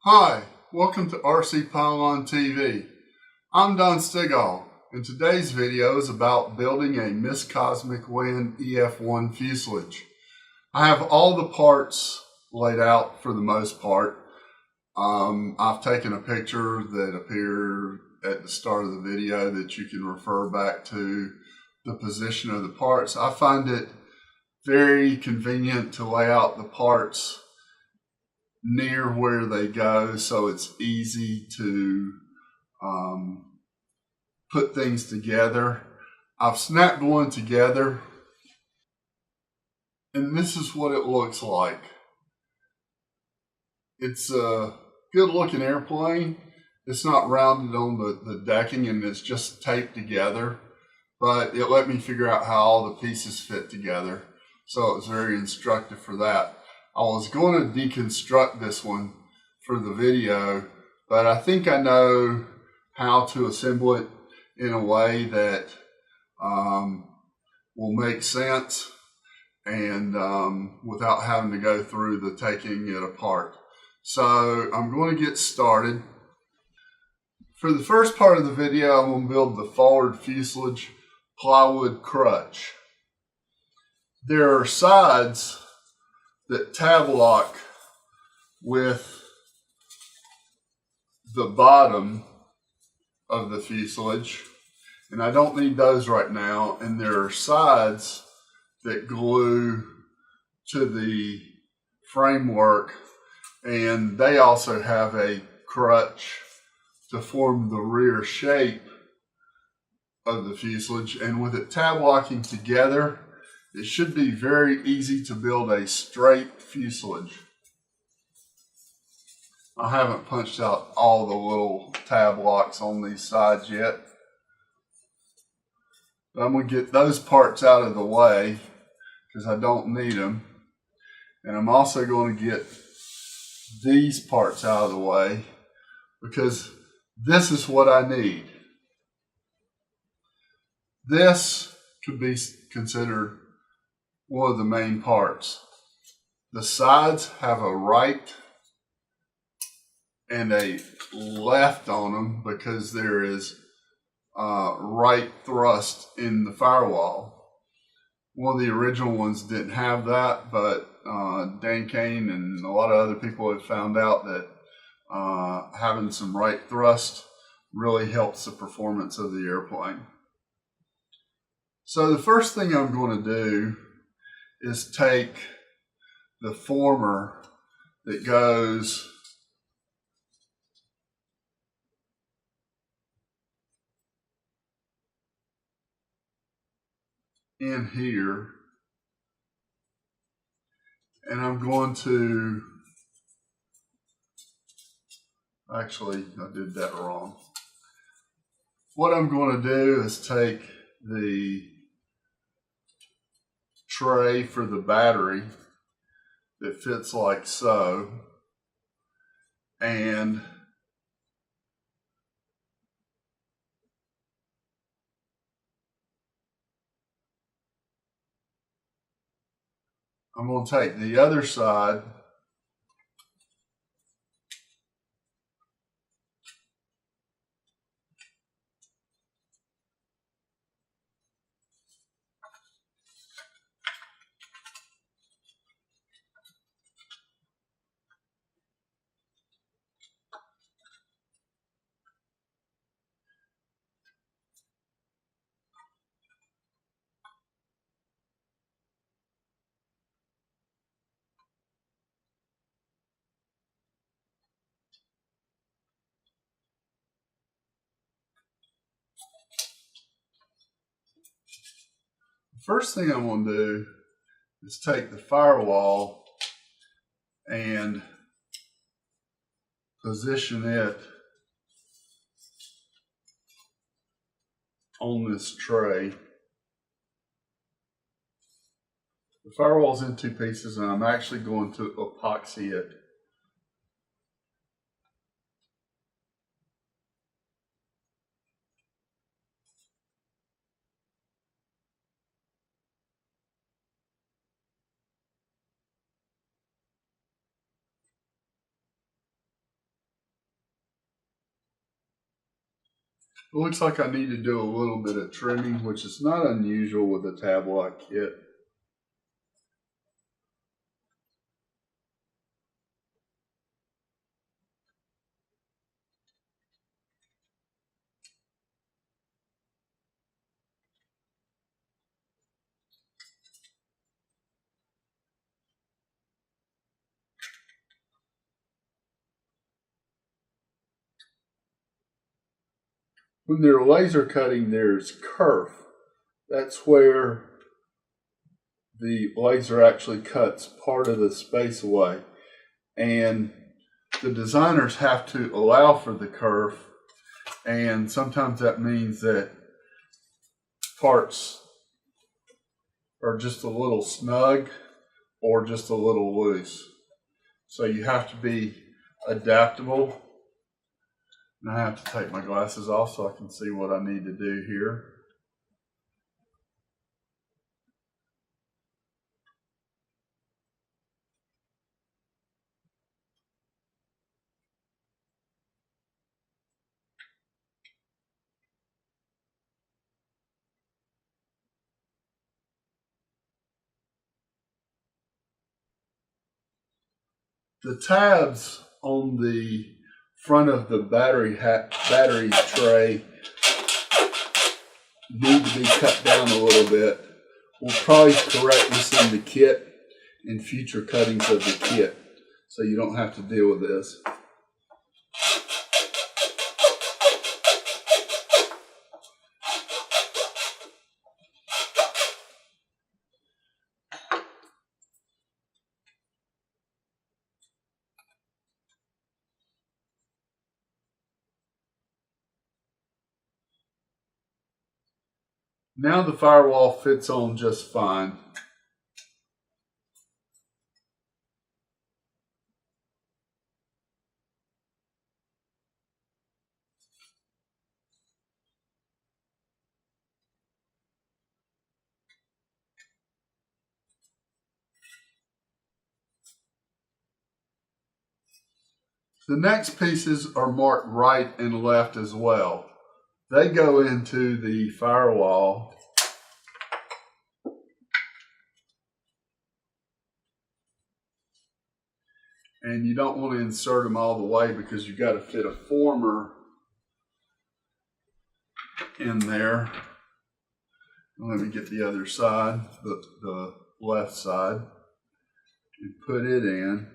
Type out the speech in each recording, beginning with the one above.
Hi, welcome to RC Pylon TV. I'm Don Stigall, and today's video is about building a Miss Cosmic Wind EF1 fuselage. I have all the parts laid out for the most part. I've taken a picture that appeared at the start of the video that you can refer back to the position of the parts. I find it very convenient to lay out the parts near where they go so it's easy to put things together. I've snapped one together and this is what it looks like. It's a good looking airplane. It's not rounded on the decking and it's just taped together, but it let me figure out how all the pieces fit together, so it was very instructive for that. I was going to deconstruct this one for the video, but I think I know how to assemble it in a way that will make sense and without having to go through the taking it apart. So I'm going to get started. For the first part of the video, I'm going to build the forward fuselage plywood crutch. There are sides that tab lock with the bottom of the fuselage, and I don't need those right now. And there are sides that glue to the framework, and they also have a crutch to form the rear shape of the fuselage. And with it tab locking together, it should be very easy to build a straight fuselage. I haven't punched out all the little tab locks on these sides yet, but I'm going to get those parts out of the way because I don't need them. And I'm also going to get these parts out of the way because this is what I need. This could be considered one of the main parts. The sides have a right and a left on them because there is right thrust in the firewall. One of the original ones didn't have that, but Dan Kane and a lot of other people have found out that having some right thrust really helps the performance of the airplane. So the first thing I'm going to do is take the former that goes in here, and I'm going to, actually I did that wrong. What I'm going to do is take the tray for the battery that fits like so, and I'm going to take the other side First thing I'm going to do is take the firewall and position it on this tray. The firewall's in two pieces and I'm actually going to epoxy it. It looks like I need to do a little bit of trimming, which is not unusual with a tab lock kit. When they're laser cutting, there's kerf. That's where the laser actually cuts part of the space away. And the designers have to allow for the kerf, and sometimes that means that parts are just a little snug or just a little loose. So you have to be adaptable. And I have to take my glasses off so I can see what I need to do here. The tabs on the front of the battery tray need to be cut down a little bit. We'll probably correct this in the kit, in future cuttings of the kit, so you don't have to deal with this. Now the firewall fits on just fine. The next pieces are marked right and left as well. They go into the firewall. And you don't want to insert them all the way because you've got to fit a former in there. Let me get the other side, the left side, and put it in.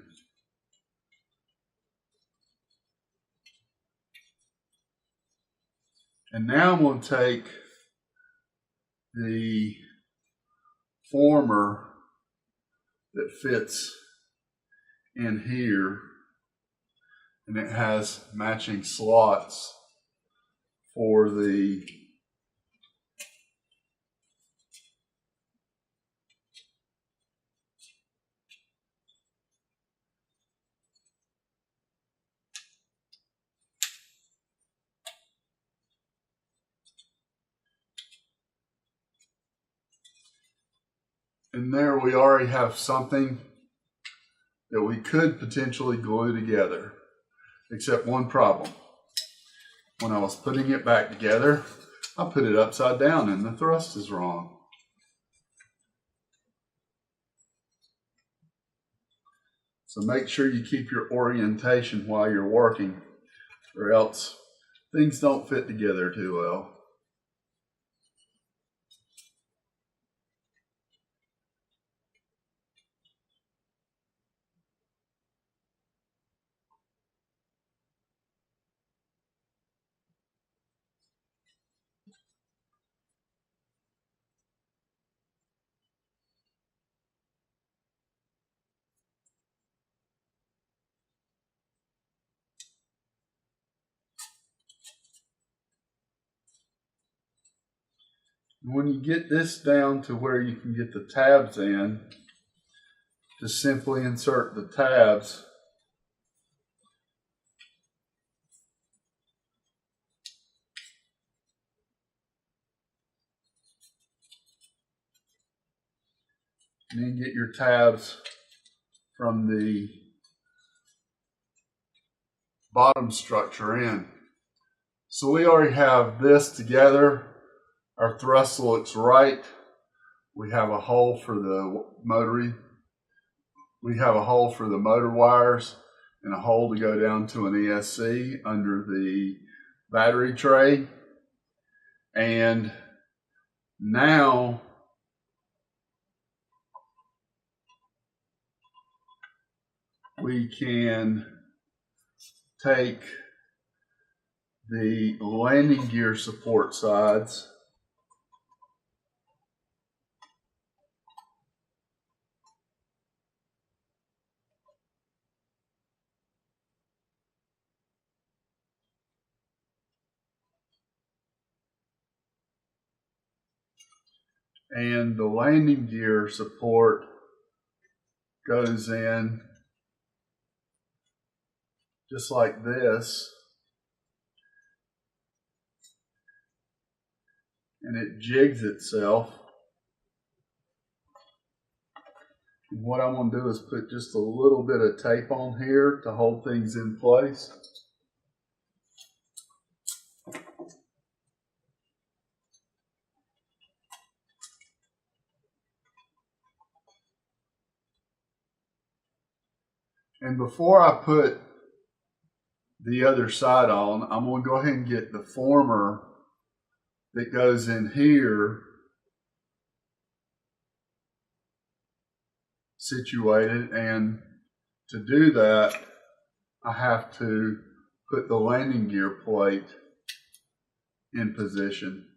And now I'm going to take the former that fits in here, and it has matching slots for the and there we already have something that we could potentially glue together, except one problem. When I was putting it back together, I put it upside down and the thrust is wrong. So make sure you keep your orientation while you're working, or else things don't fit together too well. When you get this down to where you can get the tabs in, just simply insert the tabs and then get your tabs from the bottom structure in. So we already have this together. Our thrust looks right. We have a hole for the motor. We have a hole for the motor wires and a hole to go down to an ESC under the battery tray. And now we can take the landing gear support sides and the landing gear support goes in just like this, and it jigs itself. And what I'm going to do is put just a little bit of tape on here to hold things in place. And before I put the other side on, I'm going to go ahead and get the former that goes in here situated. And to do that, I have to put the landing gear plate in position.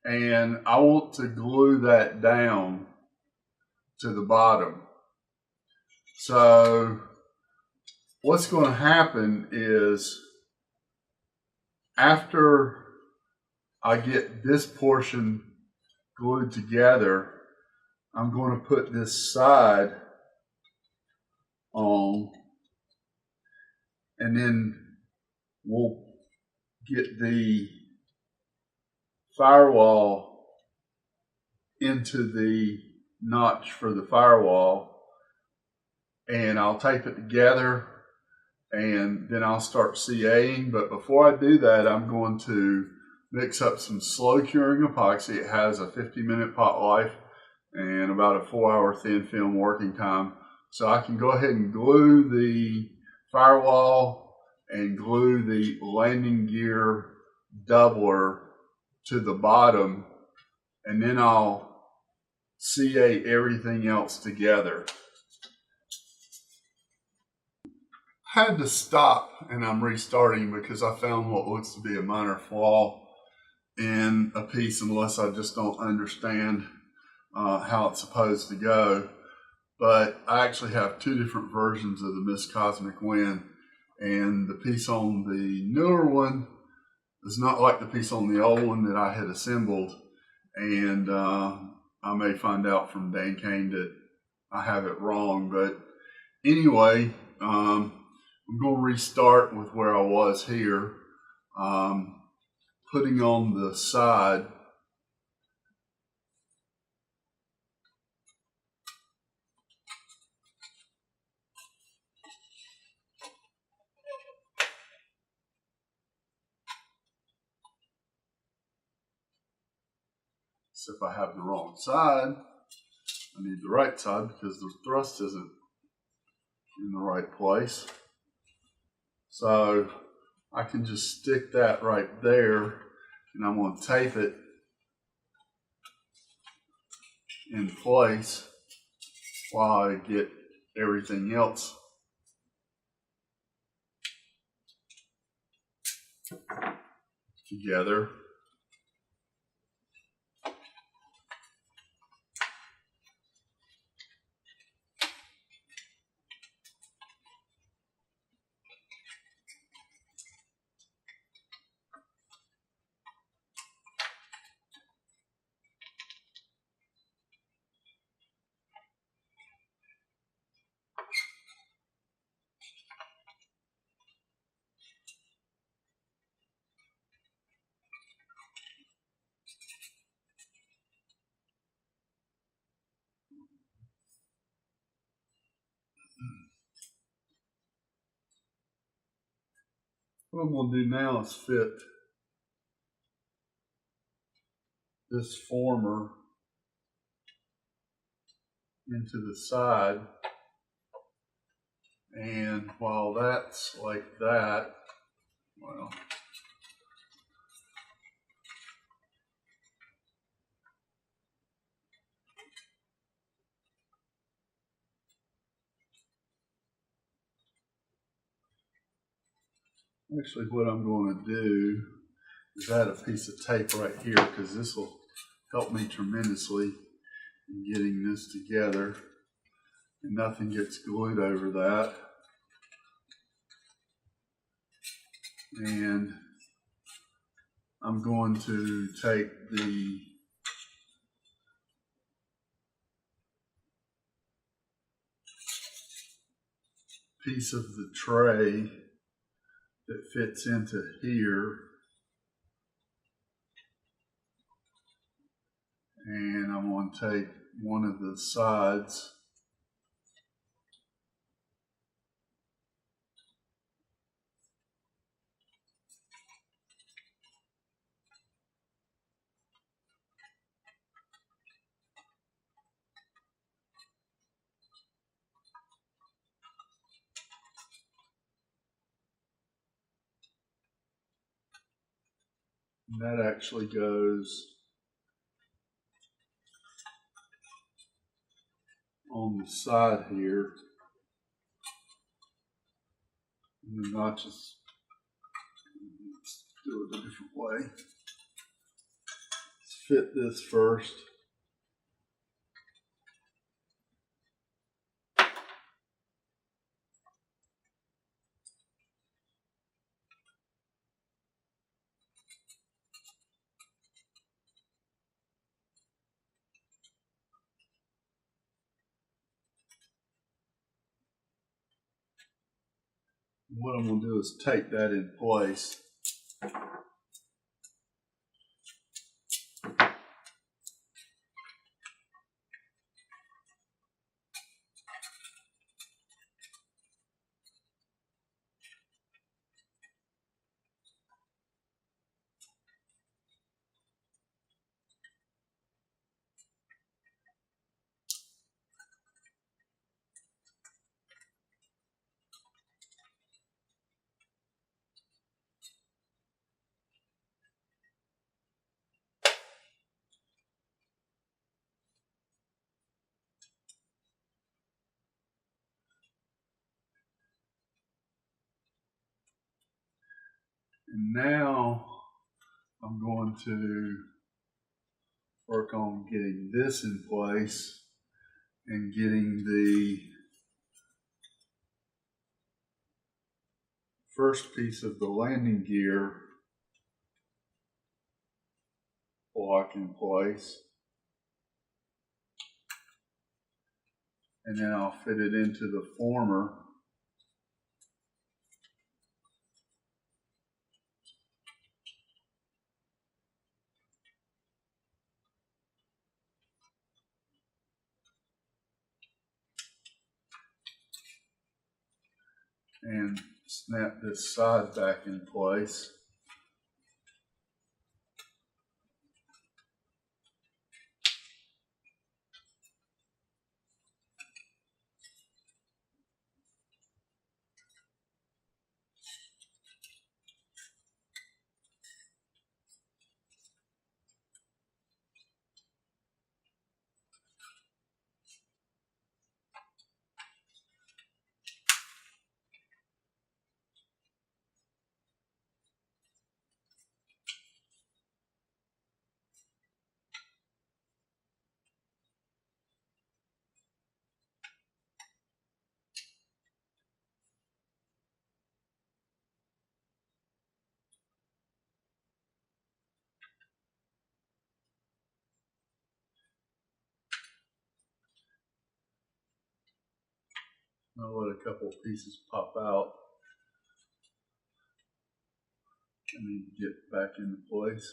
And I want to glue that down to the bottom. So what's going to happen is after I get this portion glued together, I'm going to put this side on, and then we'll get the firewall into the notch for the firewall, and I'll tape it together, and then I'll start CAing. But before I do that, I'm going to mix up some slow curing epoxy. It has a 50-minute pot life and about a 4-hour thin film working time. So I can go ahead and glue the firewall and glue the landing gear doubler to the bottom, and then I'll CA everything else together. I had to stop, and I'm restarting because I found what looks to be a minor flaw in a piece, unless I just don't understand how it's supposed to go. But I actually have two different versions of the Miss Cosmic Wind, and the piece on the newer one is not like the piece on the old one that I had assembled. And I may find out from Dan Kane that I have it wrong. But anyway, I'm going to restart with where I was here, putting on the side. So if I have the wrong side, I need the right side because the thrust isn't in the right place. So I can just stick that right there, and I'm going to tape it in place while I get everything else together. What I'm going to do now is fit this former into the side, and while that's like that, well, actually what I'm going to do is add a piece of tape right here, because this will help me tremendously in getting this together and nothing gets glued over that. And I'm going to take the piece of the tray that fits into here, and I'm going to take one of the sides and that actually goes on the side here, and the notches, let's do it a different way. Let's fit this first. What I'm going to do is take that in place. And now I'm going to work on getting this in place and getting the first piece of the landing gear block in place. And then I'll fit it into the former. And snap this side back in place. I'll let a couple pieces pop out. I need to get back into place.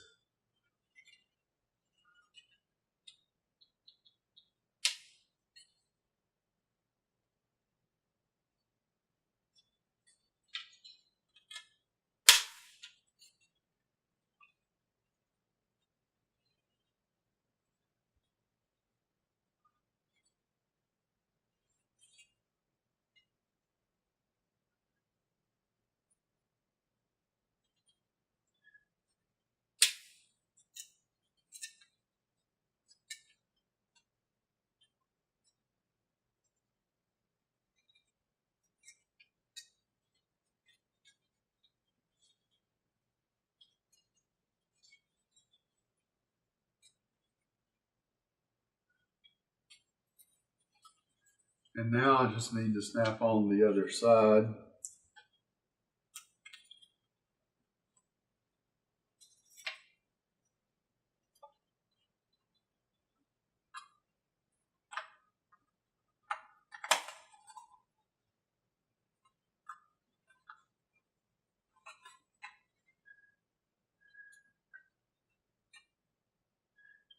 And now I just need to snap on the other side.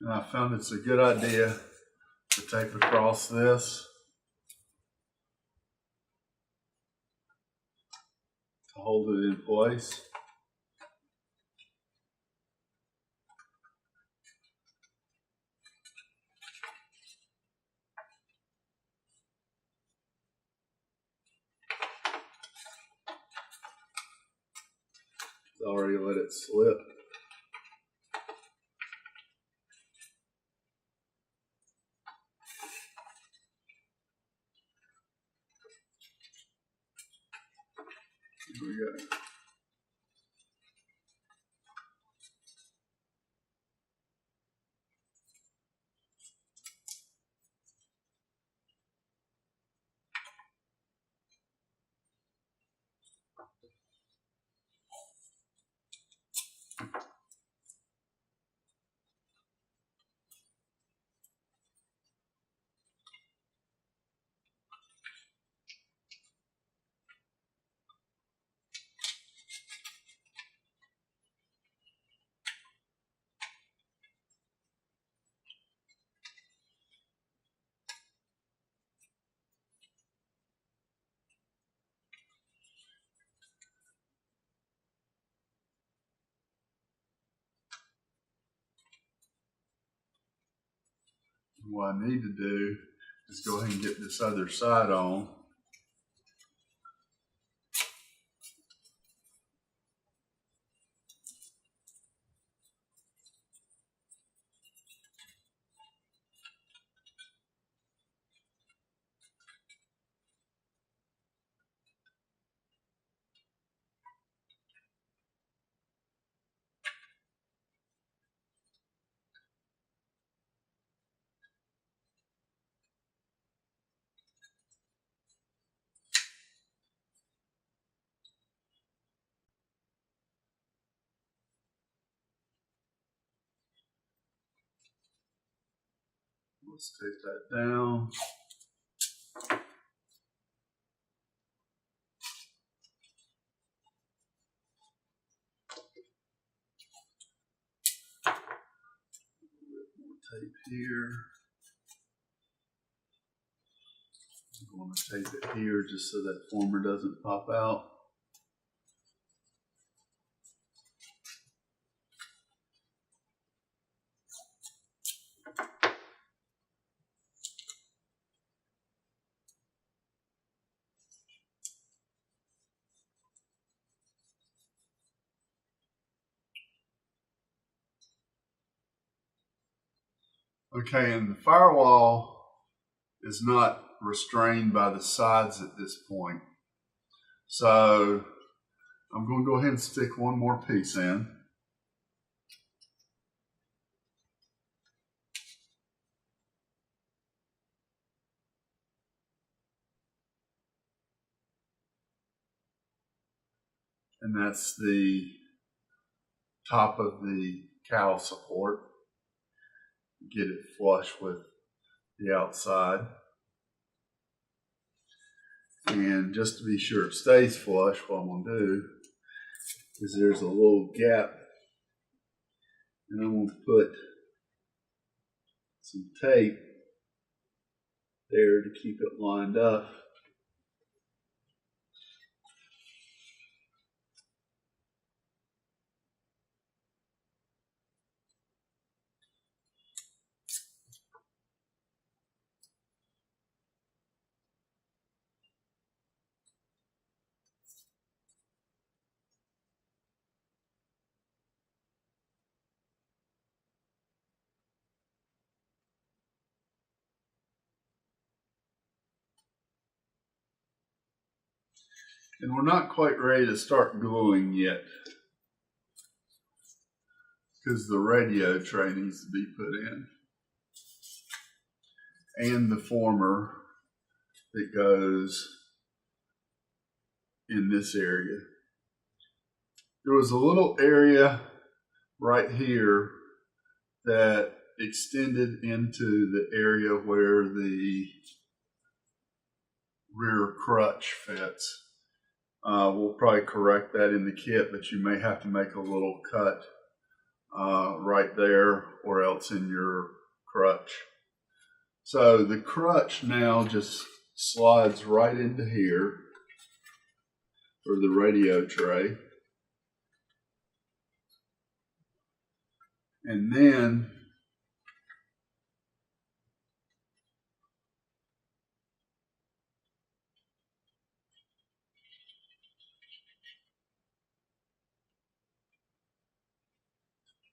And I found it's a good idea to tape across this to hold it in place. It's already let it slip. Here we go. What I need to do is go ahead and get this other side on. Let's take that down. More tape here. I'm going to tape it here just so that former doesn't pop out. Okay, and the firewall is not restrained by the sides at this point. So I'm going to go ahead and stick one more piece in. And that's the top of the cowl support. Get it flush with the outside. And just to be sure it stays flush, what I'm going to do is there's a little gap, and I'm going to put some tape there to keep it lined up. And we're not quite ready to start gluing yet, because the radio tray needs to be put in, and the former that goes in this area. There was a little area right here that extended into the area where the rear crutch fits. We'll probably correct that in the kit, but you may have to make a little cut right there or else in your crutch. So the crutch now just slides right into here, or the radio tray. And then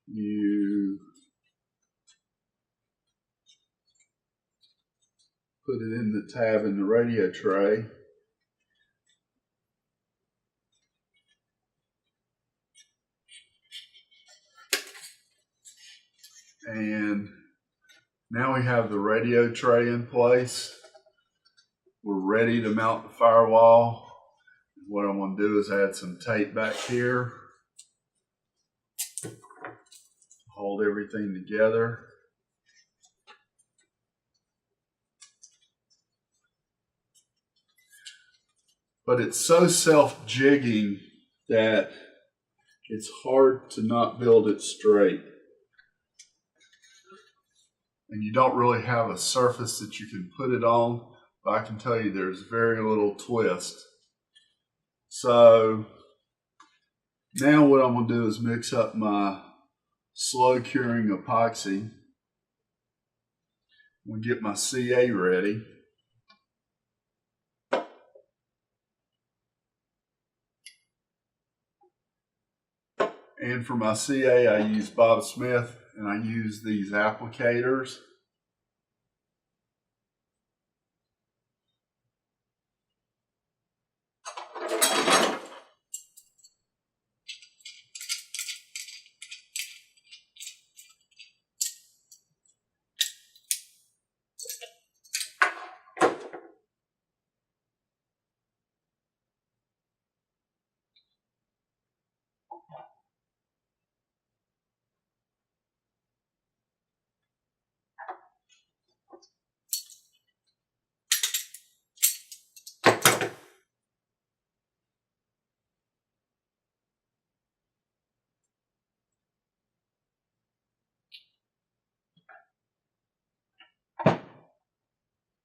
you put it in the tab in the radio tray. And now we have the radio tray in place. We're ready to mount the firewall. What I'm going to do is add some tape back here. Hold everything together. But it's so self-jigging that it's hard to not build it straight. And you don't really have a surface that you can put it on, but I can tell you there's very little twist. So now what I'm going to do is mix up my slow curing epoxy. I'm going to get my CA ready. And for my CA, I use Bob Smith, and I use these applicators.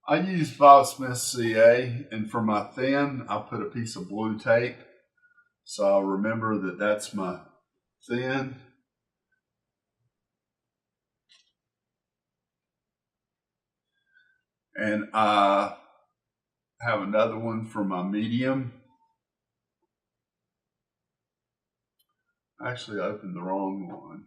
I use Bob Smith CA, and for my thin, I put a piece of blue tape. So I'll remember that that's my thin. And I have another one for my medium. Actually, I opened the wrong one.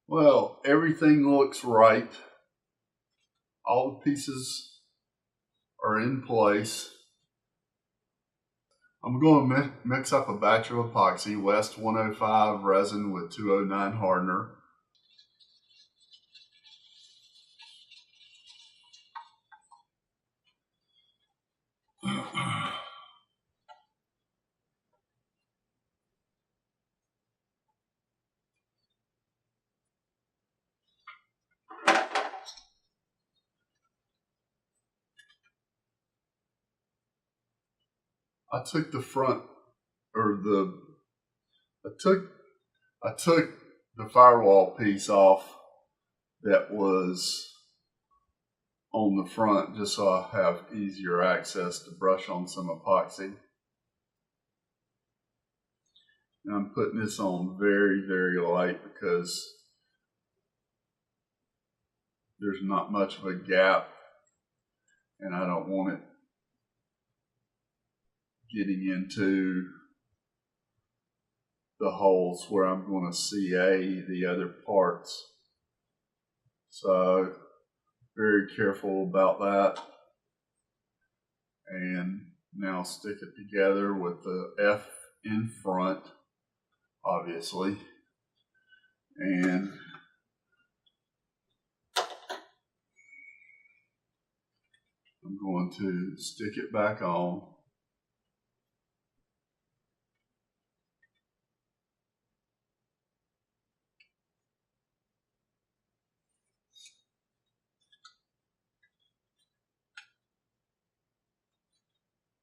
Well, everything looks right. All the pieces are in place. I'm going to mix up a batch of epoxy, West 105 resin with 209 hardener. I took the front, or I took the firewall piece off that was on the front just so I have easier access to brush on some epoxy. And I'm putting this on very, very light because there's not much of a gap and I don't want it getting into the holes where I'm going to CA the other parts. So very careful about that. And now stick it together with the F in front, obviously. And I'm going to stick it back on.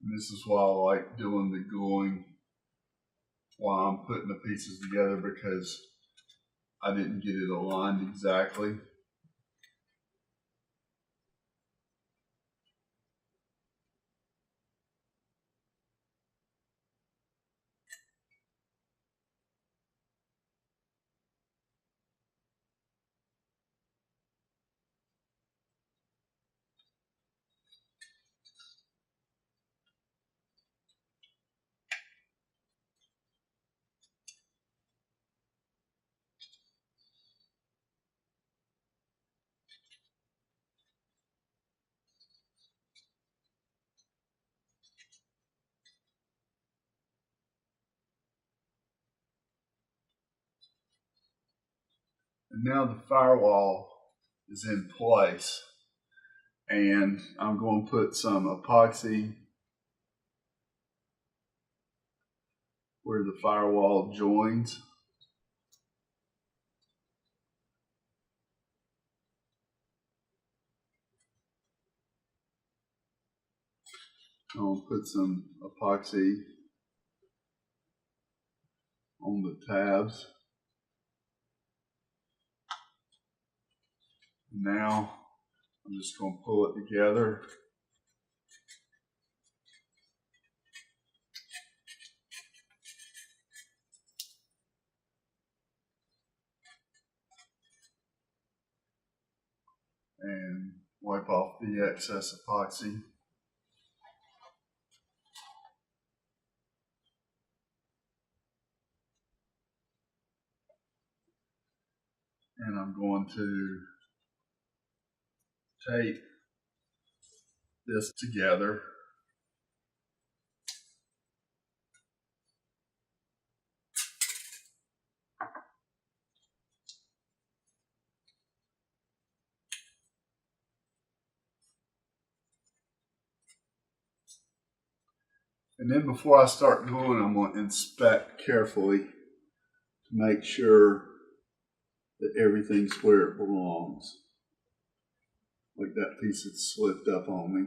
And this is why I like doing the gluing while I'm putting the pieces together, because I didn't get it aligned exactly. And now the firewall is in place, and I'm going to put some epoxy where the firewall joins. I'll put some epoxy on the tabs. Now I'm just going to pull it together. And wipe off the excess epoxy. And I'm going to tape this together. And then before I start gluing, I'm going to inspect carefully to make sure that everything's where it belongs. Like that piece that slipped up on me.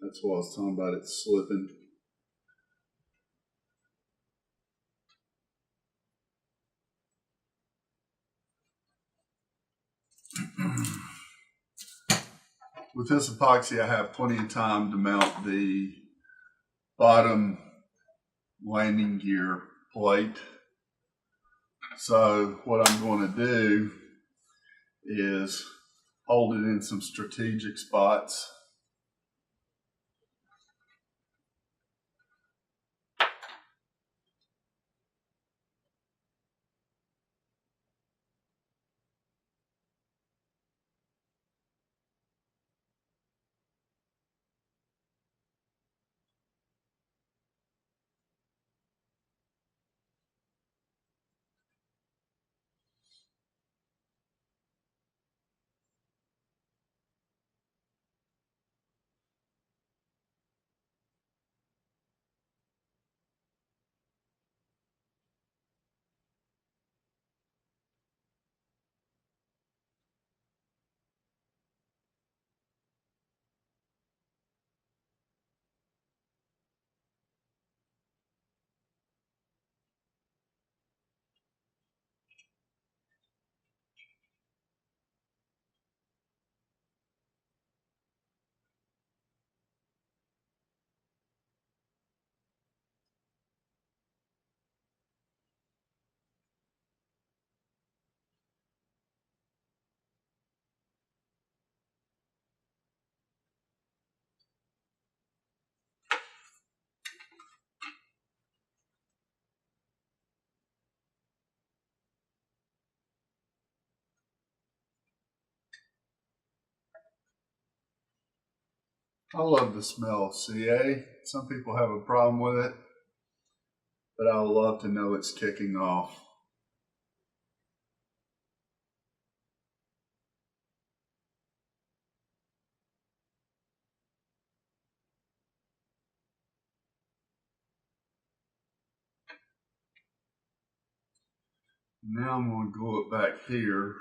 That's what I was talking about, it slipping. With this epoxy, I have plenty of time to mount the bottom landing gear plate. So what I'm going to do is hold it in some strategic spots. I love the smell of CA. Some people have a problem with it, but I love to know it's kicking off. Now I'm going to glue it back here.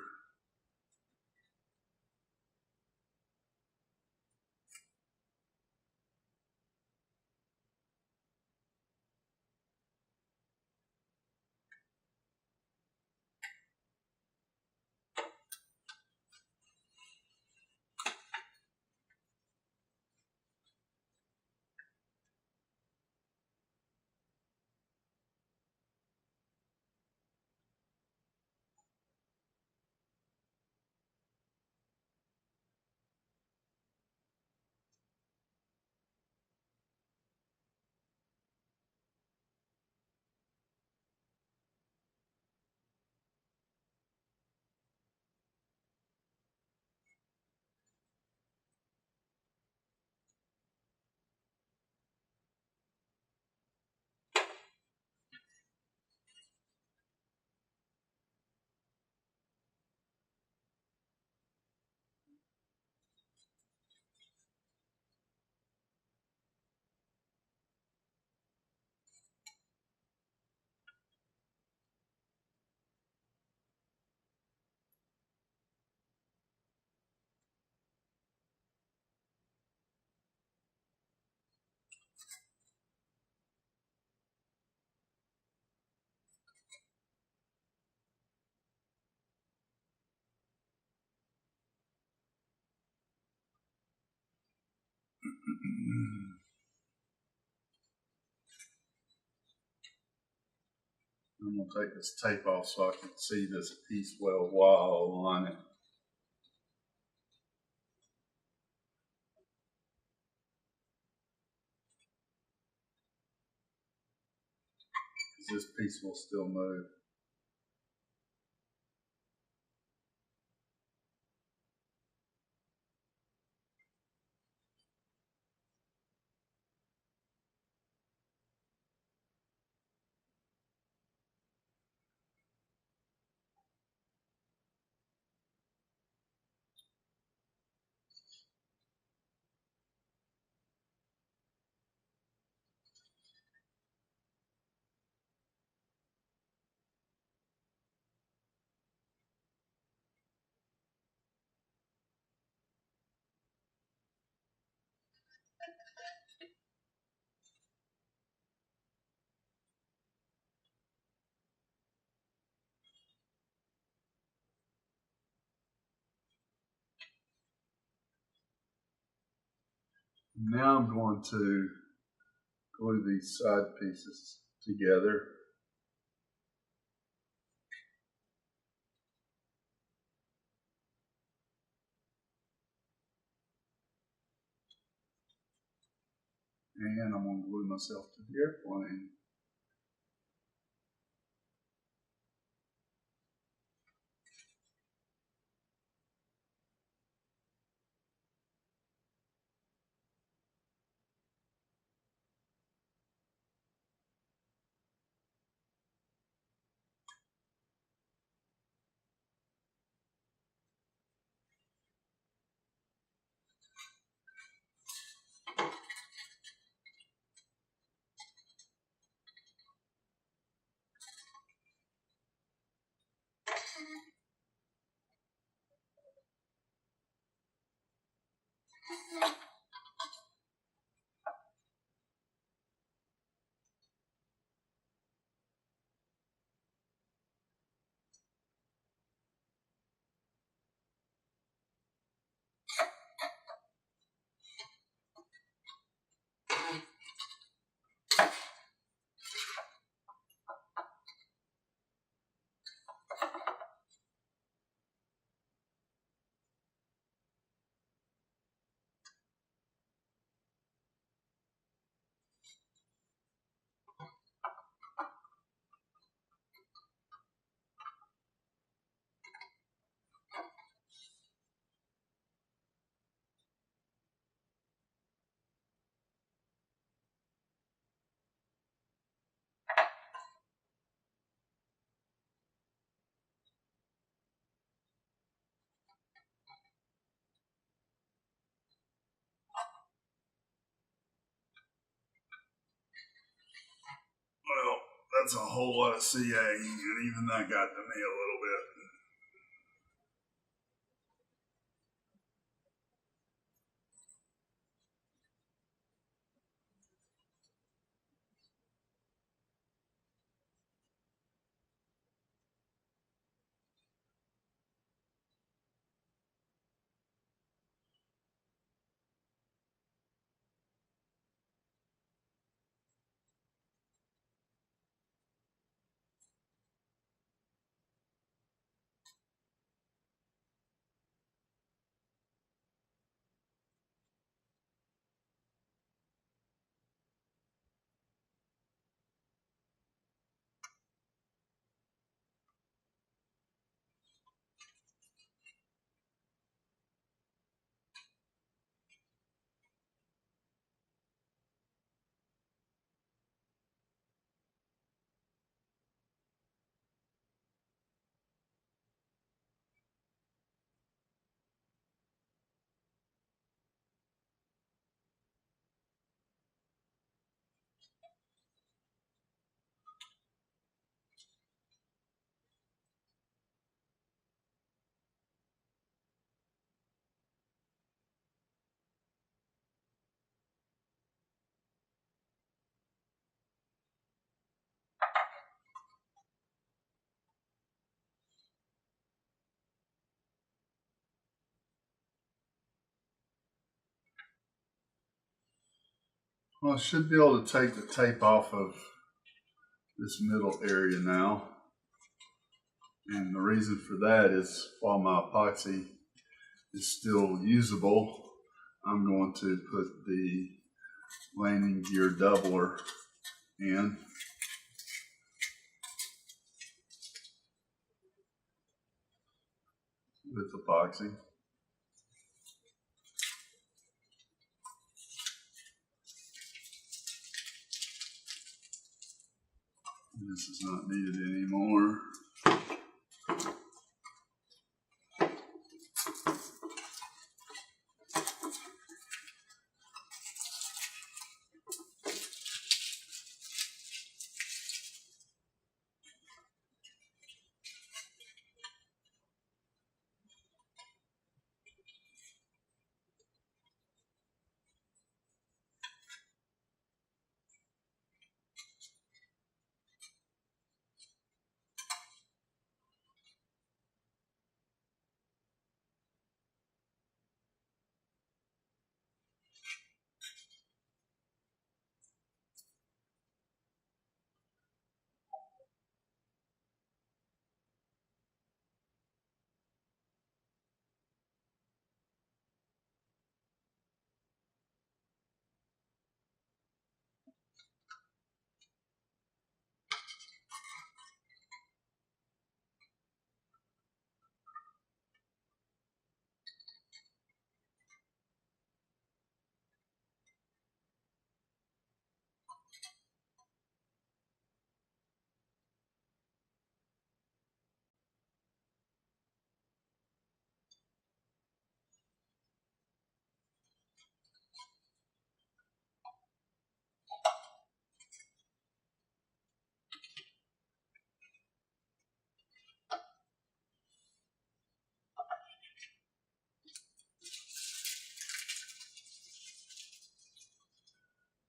I'm going to take this tape off so I can see this piece well while on it. This piece will still move. Now I'm going to glue these side pieces together. And I'm going to glue myself to the airplane. That's a whole lot of CA, and even that got to me a little bit. Well, I should be able to take the tape off of this middle area now. And the reason for that is while my epoxy is still usable, I'm going to put the landing gear doubler in. With epoxy. This is not needed anymore.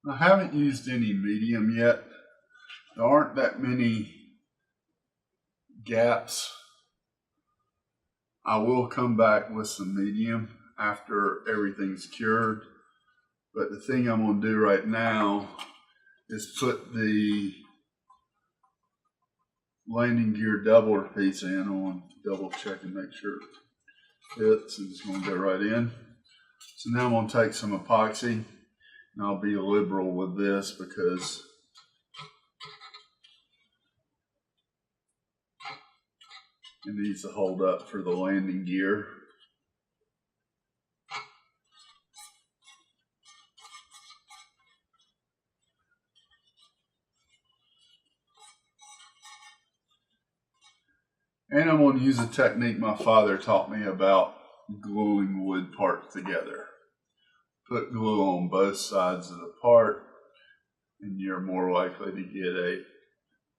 I haven't used any medium yet. There aren't that many gaps. I will come back with some medium after everything's cured. But the thing I'm going to do right now is put the landing gear doubler piece in. I want to double check and make sure it fits, and it's going to go right in. So now I'm going to take some epoxy, and I'll be liberal with this because it needs to hold up for the landing gear. And I'm going to use a technique my father taught me about gluing wood parts together. Put glue on both sides of the part, and you're more likely to get a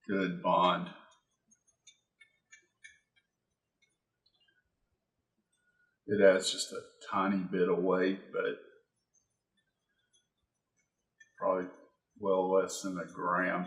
good bond. It adds just a tiny bit of weight, but probably well less than a gram.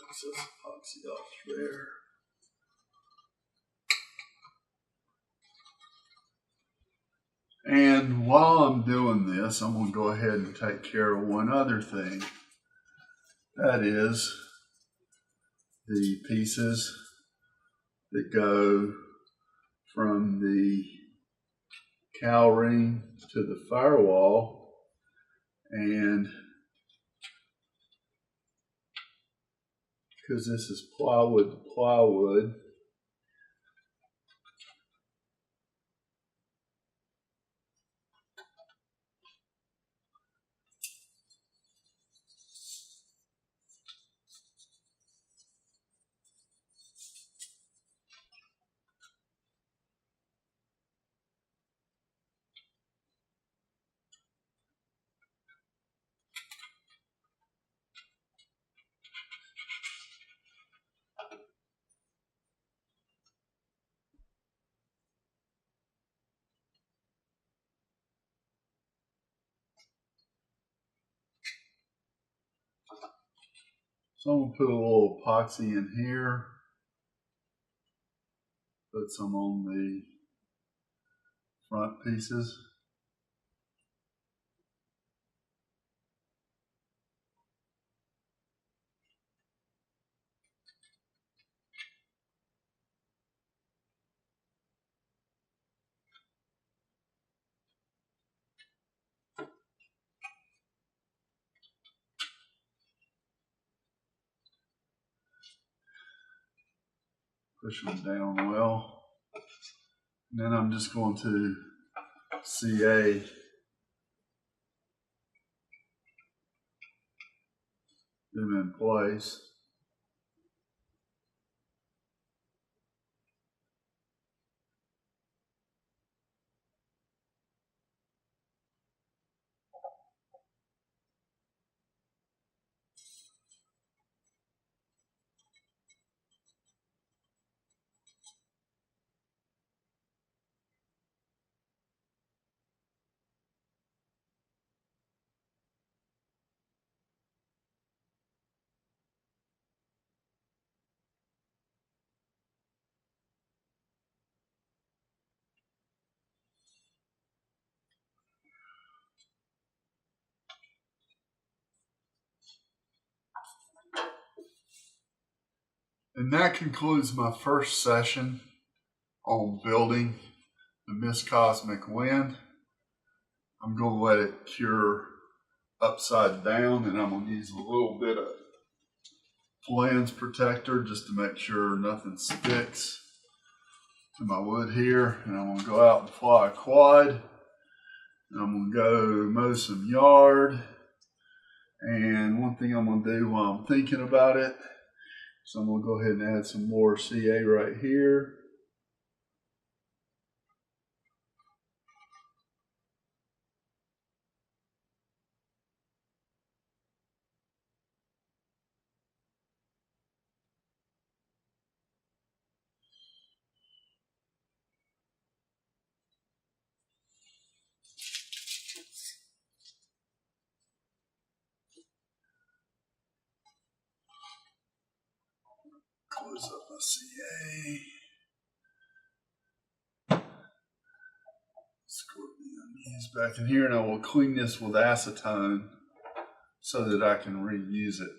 Excess epoxy off there. And while I'm doing this, I'm going to go ahead and take care of one other thing. That is the pieces that go from the cowl ring to the firewall, and because this is plywood to plywood, so I'm going to put a little epoxy in here, put some on the front pieces. Push them down well. And then I'm just going to CA them in place. And that concludes my first session on building the Miss Cosmic Wind. I'm going to let it cure upside down, and I'm going to use a little bit of lens protector just to make sure nothing sticks to my wood here. And I'm going to go out and fly a quad, and I'm going to go mow some yard. And one thing I'm going to do while I'm thinking about it, so I'm going to go ahead and add some more CA right here. Close up my CA. Scorpion is back in here, and I will clean this with acetone so that I can reuse it.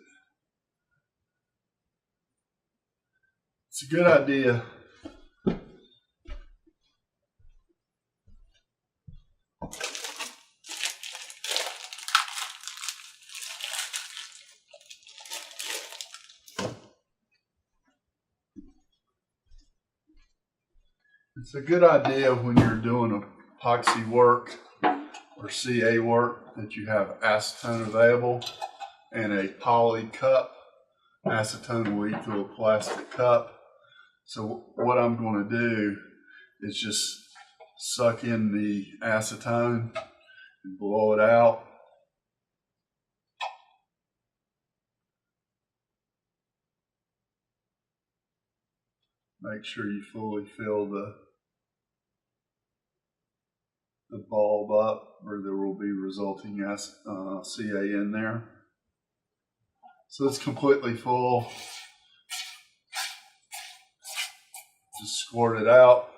It's a good idea. It's a good idea when you're doing epoxy work or CA work that you have acetone available and a poly cup. Acetone will leak through a plastic cup. So what I'm going to do is just suck in the acetone and blow it out. Make sure you fully fill the bulb up, or there will be resulting CA in there. So it's completely full. Just squirt it out.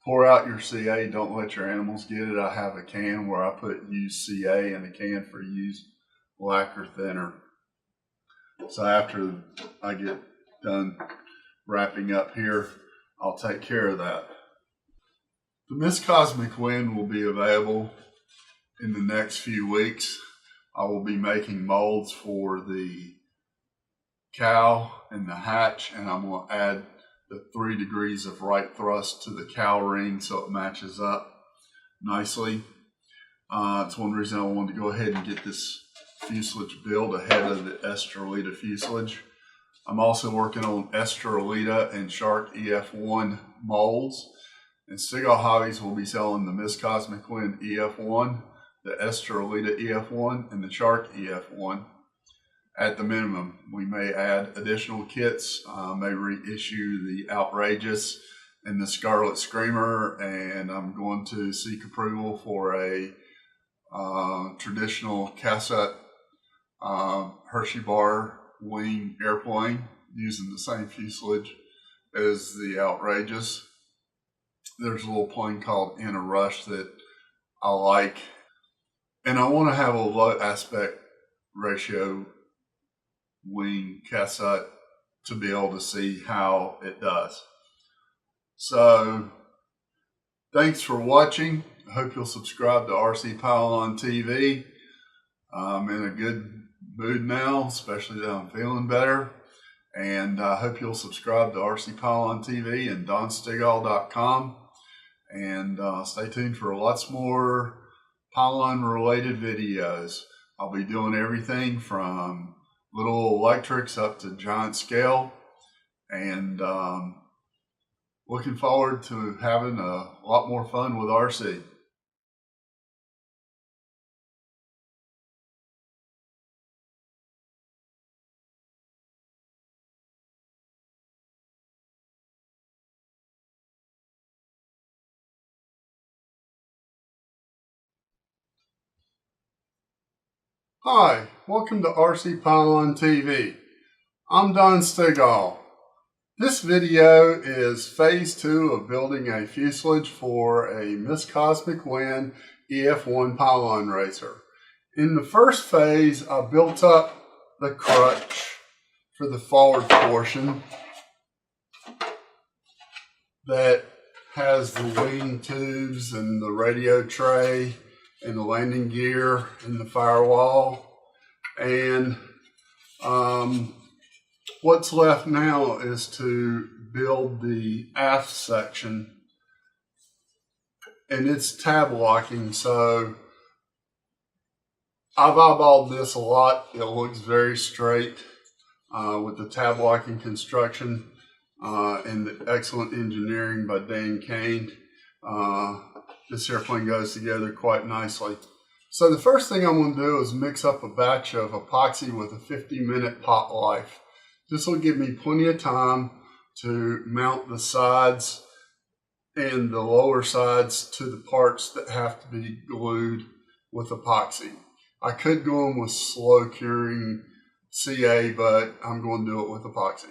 Pour out your CA. Don't let your animals get it. I have a can where I put used CA and a can for used lacquer thinner. So after I get done wrapping up here, I'll take care of that. The Miss Cosmic Wind will be available in the next few weeks. I will be making molds for the cow and the hatch, and I'm going to add the 3 degrees of right thrust to the cow ring so it matches up nicely. It's one reason I wanted to go ahead and get this fuselage build ahead of the Estrelita fuselage. I'm also working on Estrelita and Shark EF1 molds, and Stigall Hobbies will be selling the Miss Cosmic Wind EF1, the Estrelita EF1, and the Shark EF1. At the minimum, we may add additional kits, may reissue the Outrageous and the Scarlet Screamer, and I'm going to seek approval for a traditional cassette Hershey bar wing airplane using the same fuselage as the Outrageous. There's a little plane called In a Rush that I like, and I want to have a low aspect ratio wing cassette to be able to see how it does. So thanks for watching. I hope you'll subscribe to RC Pylon TV. I'm in a good mood now, especially that I'm feeling better. And I hope you'll subscribe to RC Pylon TV and DonStigall.com. And stay tuned for lots more pylon related videos. I'll be doing everything from little electrics up to giant scale, and looking forward to having a lot more fun with RC. Hi, welcome to RC Pylon TV. I'm Don Stigall. This video is phase 2 of building a fuselage for a Miss Cosmic Wind EF1 pylon racer. In the first phase, I built up the crutch for the forward portion that has the wing tubes and the radio tray and the landing gear and the firewall. And what's left now is to build the aft section, and it's tab locking. So I've eyeballed this a lot. It looks very straight with the tab locking construction and the excellent engineering by Dan Kane. This airplane goes together quite nicely. So the first thing I'm going to do is mix up a batch of epoxy with a 50-minute pot life. This will give me plenty of time to mount the sides and the lower sides to the parts that have to be glued with epoxy. I could go in with slow curing CA, but I'm going to do it with epoxy.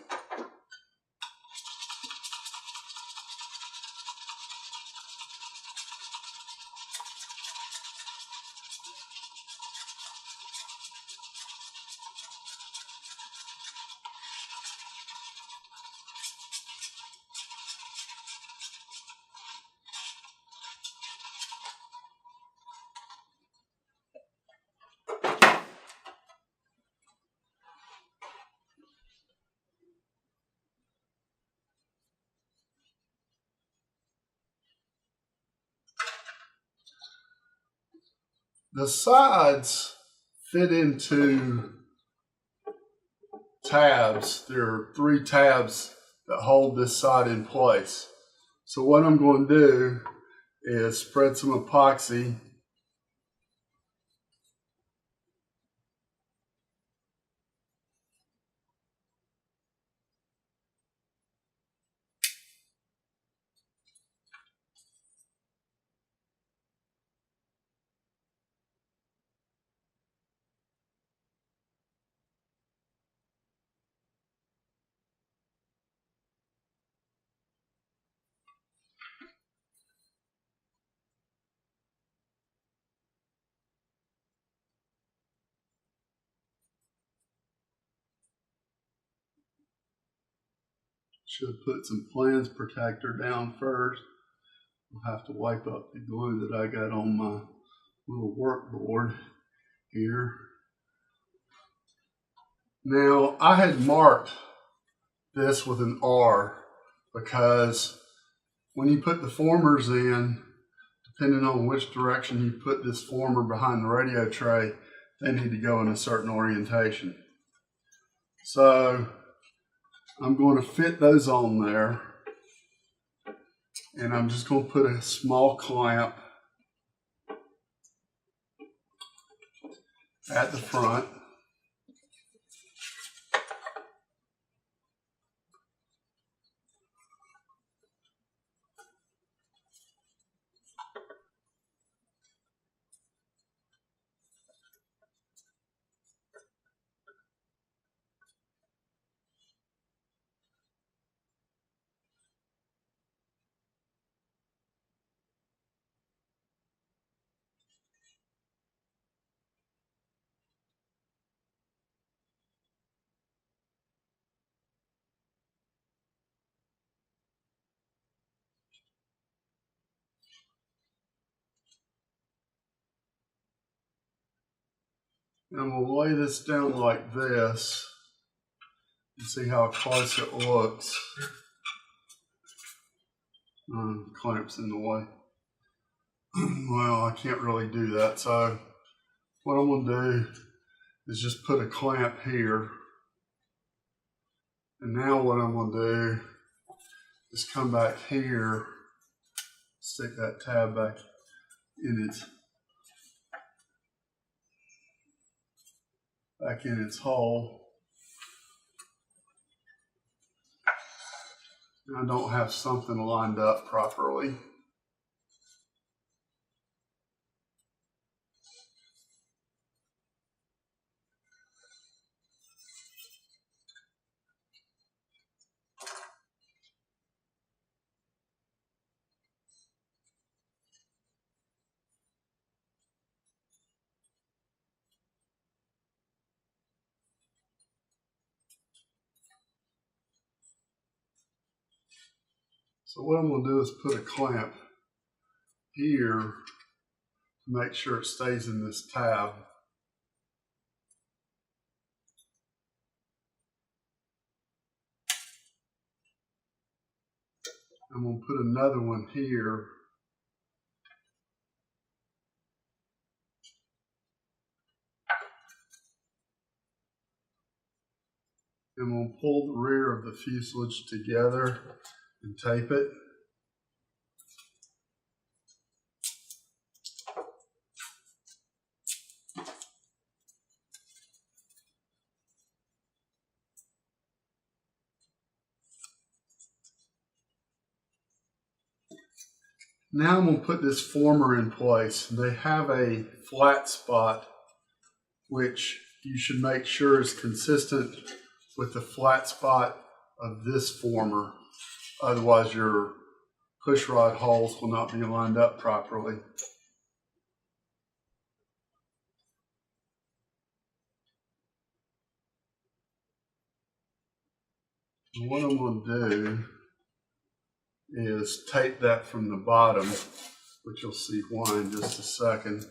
The sides fit into tabs. There are 3 tabs that hold this side in place. So what I'm going to do is spread some epoxy Should put some flange protector down first. I'll have to wipe up the glue that I got on my little workboard here. Now, I had marked this with an R because when you put the formers in, depending on which direction you put this former behind the radio tray, they need to go in a certain orientation. So I'm going to fit those on there, and I'm just going to put a small clamp at the front. And we'll lay this down like this and see how close it looks. Clamp's in the way. Well, I can't really do that, so what I'm going to do is just put a clamp here. And now what I'm going to do is come back here, stick that tab back in its hole. I don't have something lined up properly. So what I'm going to do is put a clamp here to make sure it stays in this tab. I'm going to put another one here. And we'll pull the rear of the fuselage together and tape it. Now I'm going to put this former in place. They have a flat spot, which you should make sure is consistent with the flat spot of this former. Otherwise your push rod holes will not be lined up properly. And what I'm going to do is tape that from the bottom, which you'll see why in just a second.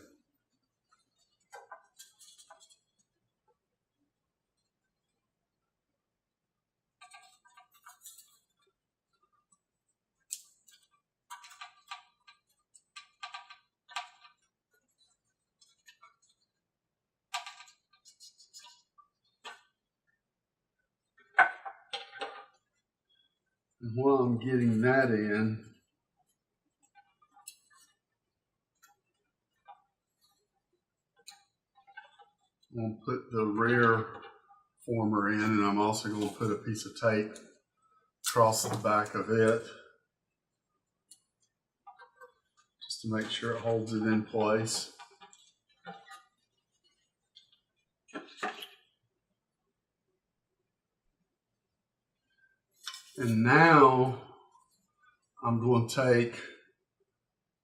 And while I'm getting that in, I'm going to put the rear former in, and I'm also going to put a piece of tape across the back of it just to make sure it holds it in place. And now I'm going to take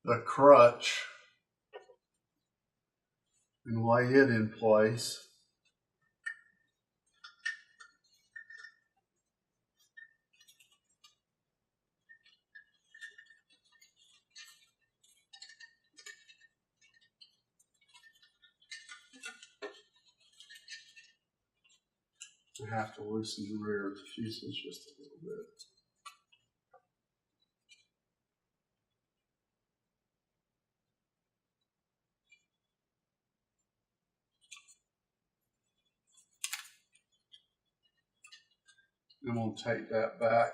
the crutch and lay it in place. I have to loosen the rear of the fuselage just a little bit. I'm going to take that back.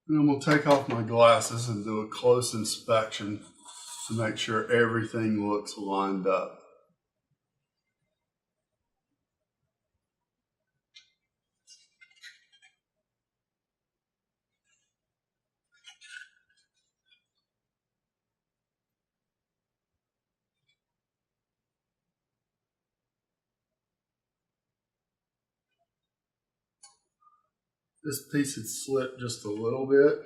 And I'm going to take off my glasses and do a close inspection to make sure everything looks lined up. This piece had slipped just a little bit,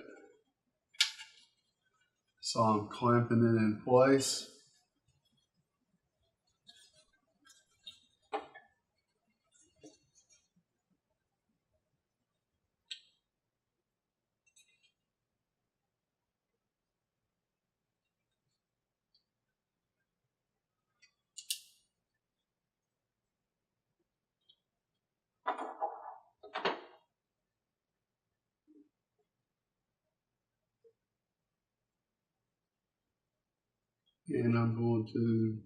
so I'm clamping it in place. And I'm going to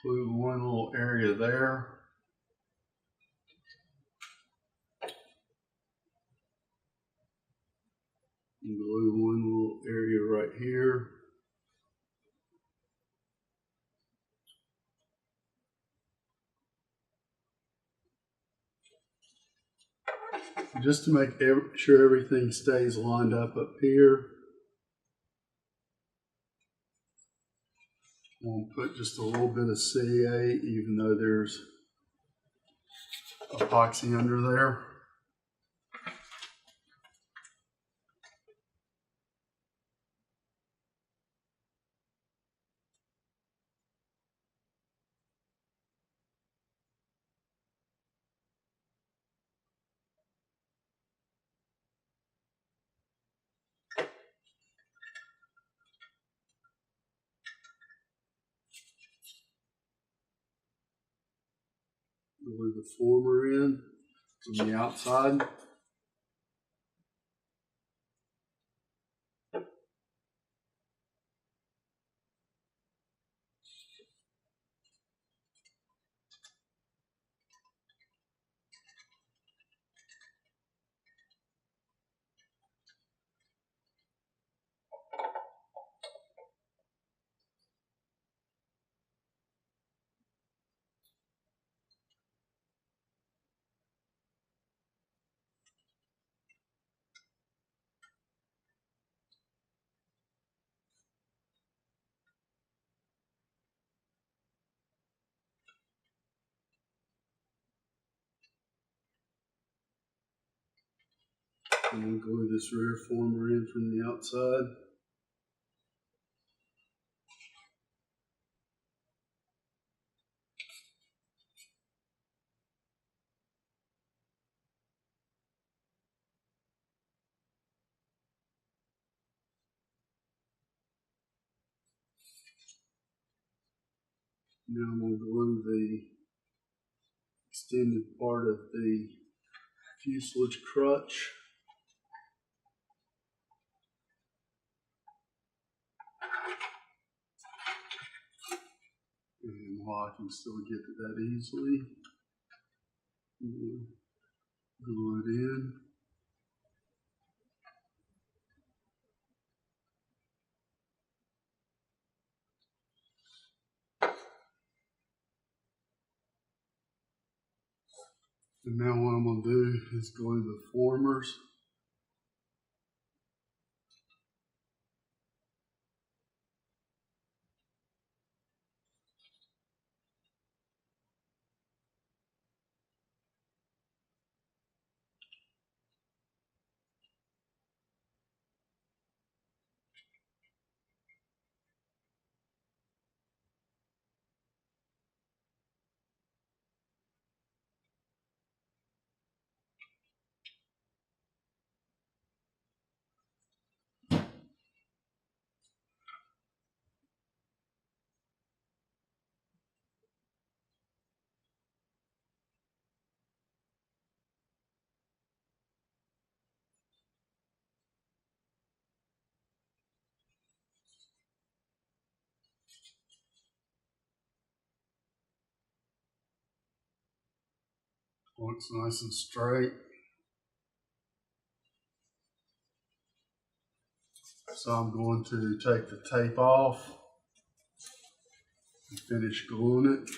glue one little area there. And glue one little area right here. Just to make sure everything stays lined up here. I'm going to put just a little bit of CA, even though there's epoxy under there. Glue the former in from the outside. And then glue this rear former in from the outside. Now I'm going to glue the extended part of the fuselage crutch. And while I can still get to that easily, glue it in. And now what I'm going to do is glue the formers. Looks nice and straight. So I'm going to take the tape off and finish gluing it.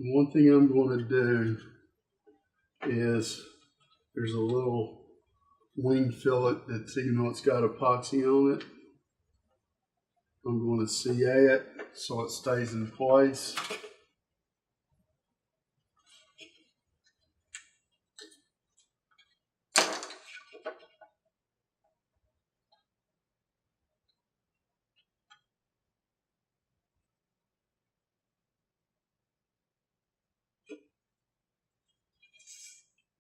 One thing I'm going to do is there's a little wing fillet that's, even though it's got epoxy on it, I'm going to CA it so it stays in place.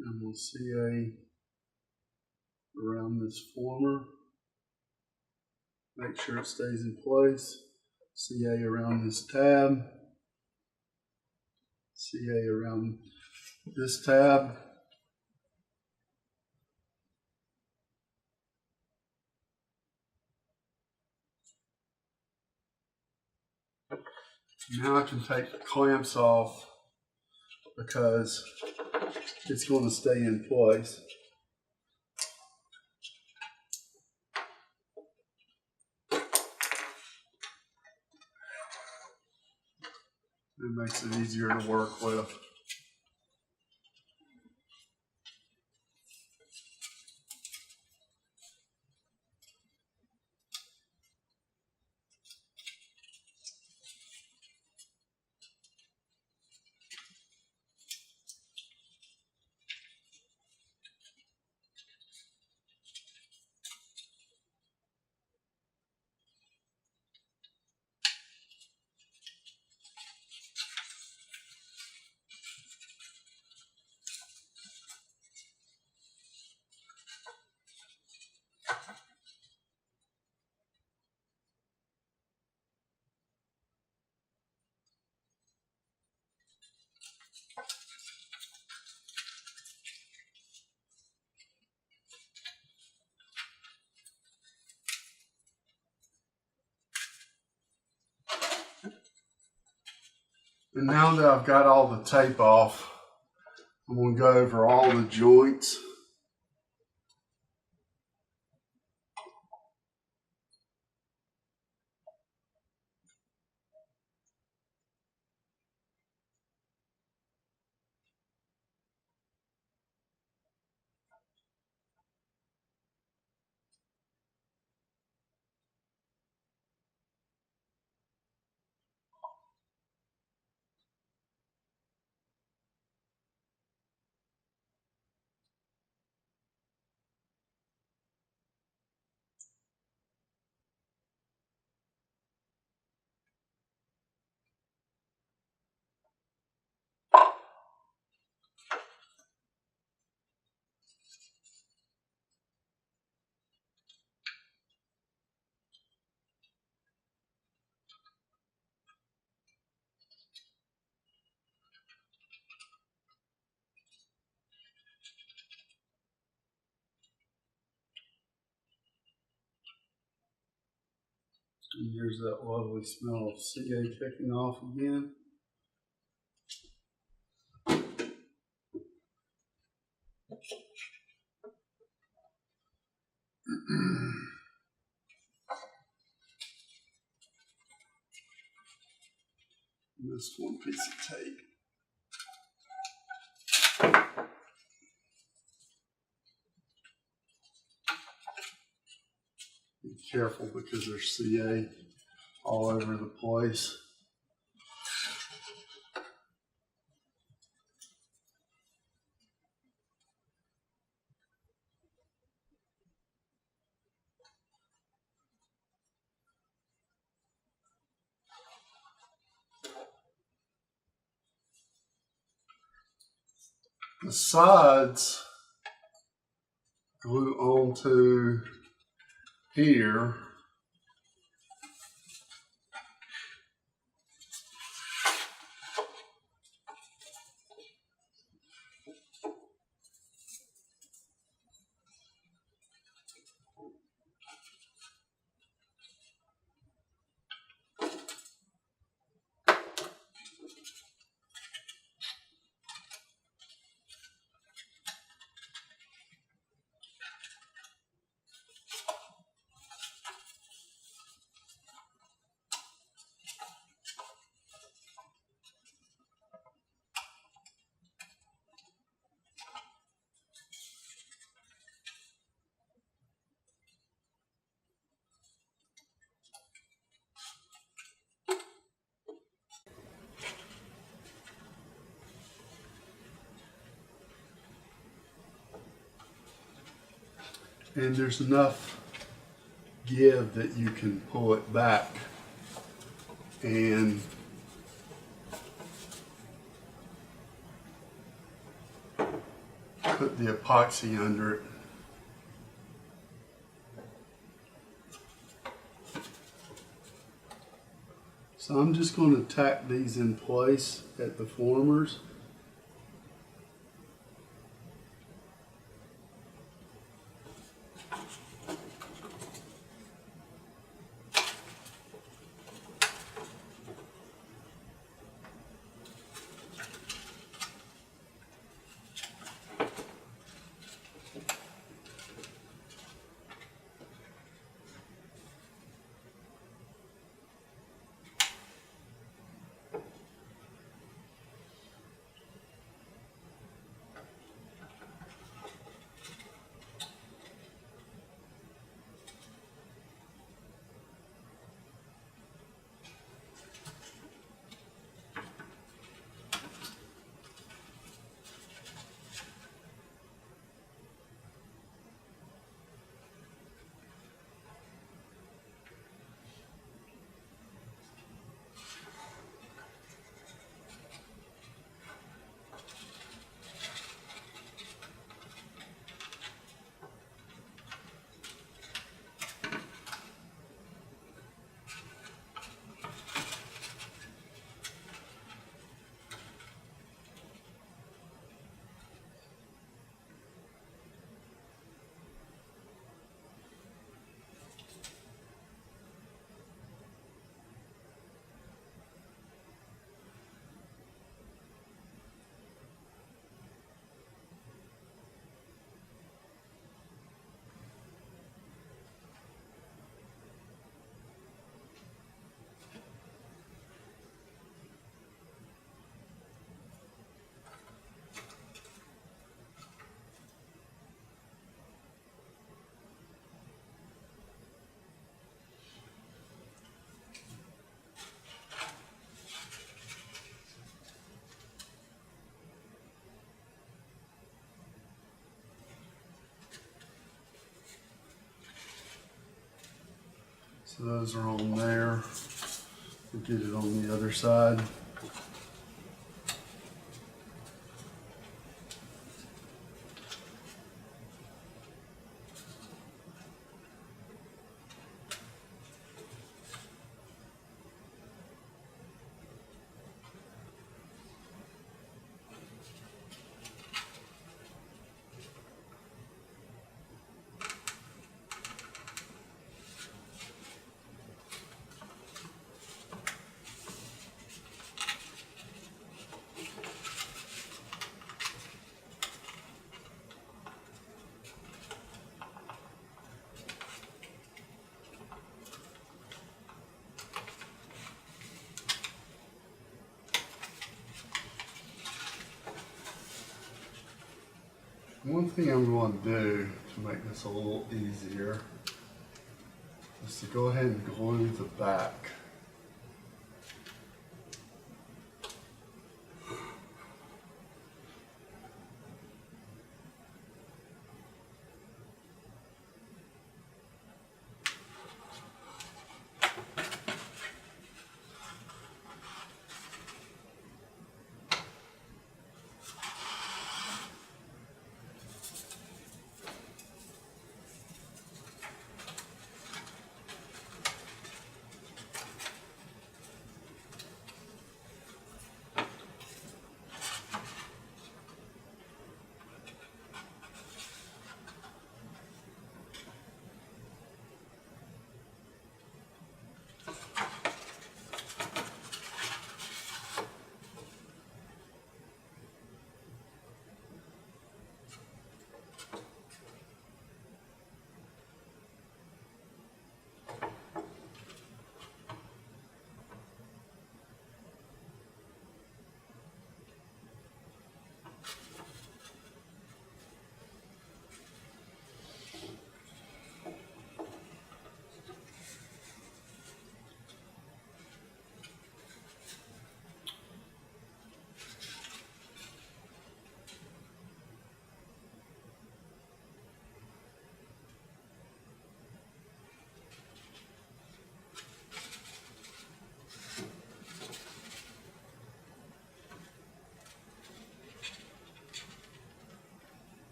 And we'll CA around this former. Make sure it stays in place. CA around this tab. CA around this tab. Now I can take the clamps off because it's going to stay in place. It makes it easier to work with. And now that I've got all the tape off, I'm going to go over all the joints. And here's that lovely smell of CA kicking off again. This one piece of tape. Be careful because there's CA all over the place. The sides glue onto here. And there's enough give that you can pull it back and put the epoxy under it. So I'm just going to tack these in place at the formers. So those are on there. We'll get it on the other side. One thing I'm going to do to make this a little easier is to go ahead and glue the back.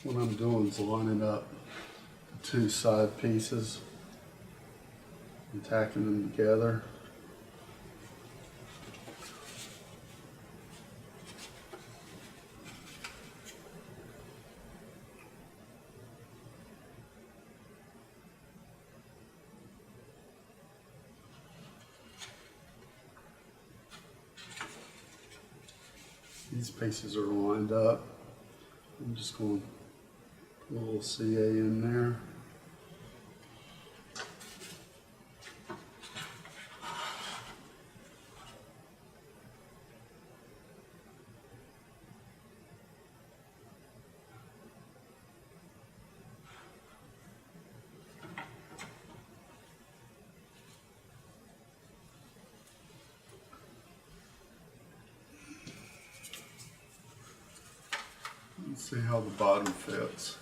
What I'm doing is lining up the two side pieces and tacking them together. These pieces are lined up. I'm just going to put a little CA in there. Let's see how the bottom fits.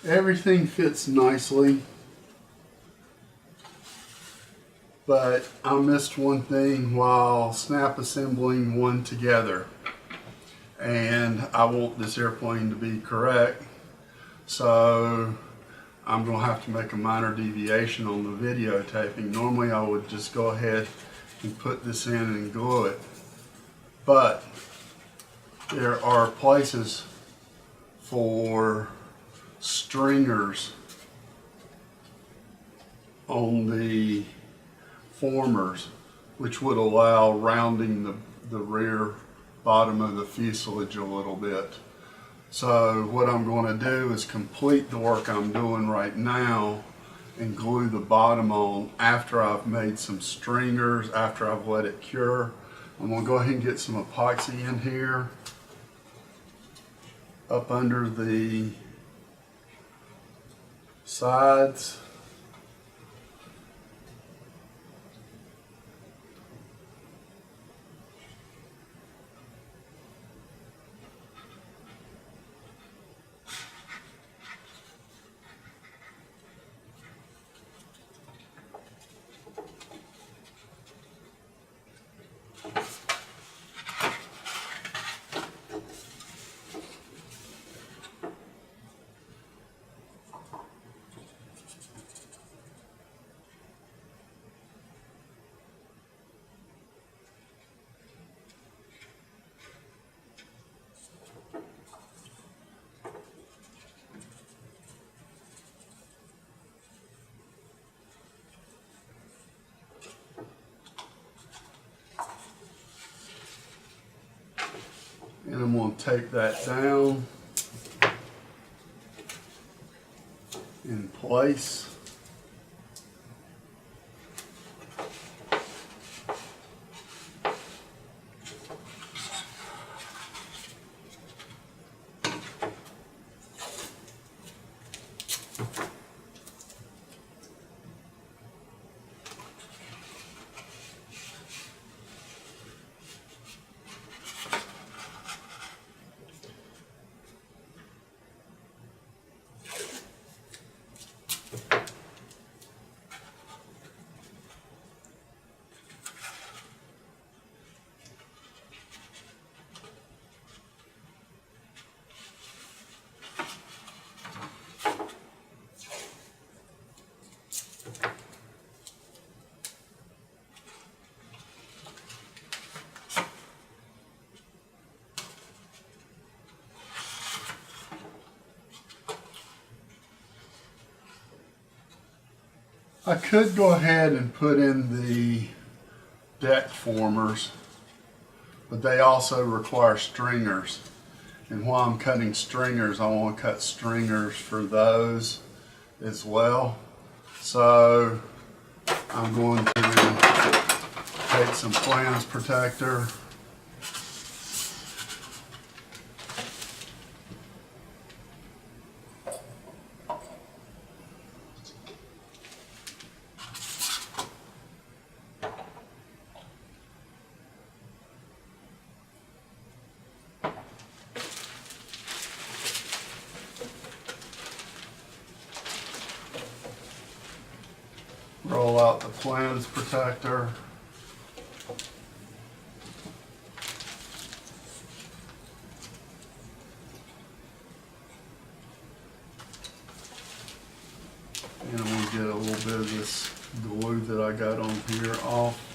Everything fits nicely, but I missed one thing while snap assembling one together, and I want this airplane to be correct, so I'm going to have to make a minor deviation on the videotaping. Normally I would just go ahead and put this in and glue it, but there are places for stringers on the formers which would allow rounding the rear bottom of the fuselage a little bit. So what I'm going to do is complete the work I'm doing right now and glue the bottom on after I've made some stringers, after I've let it cure. I'm going to go ahead and get some epoxy in here up under the sides. And I'm going to take that down in place. I could go ahead and put in the deck formers, but they also require stringers. And while I'm cutting stringers, I want to cut stringers for those as well. So I'm going to take some flange protector, roll out the flange protector, and I'm going to get a little bit of this glue that I got on here off.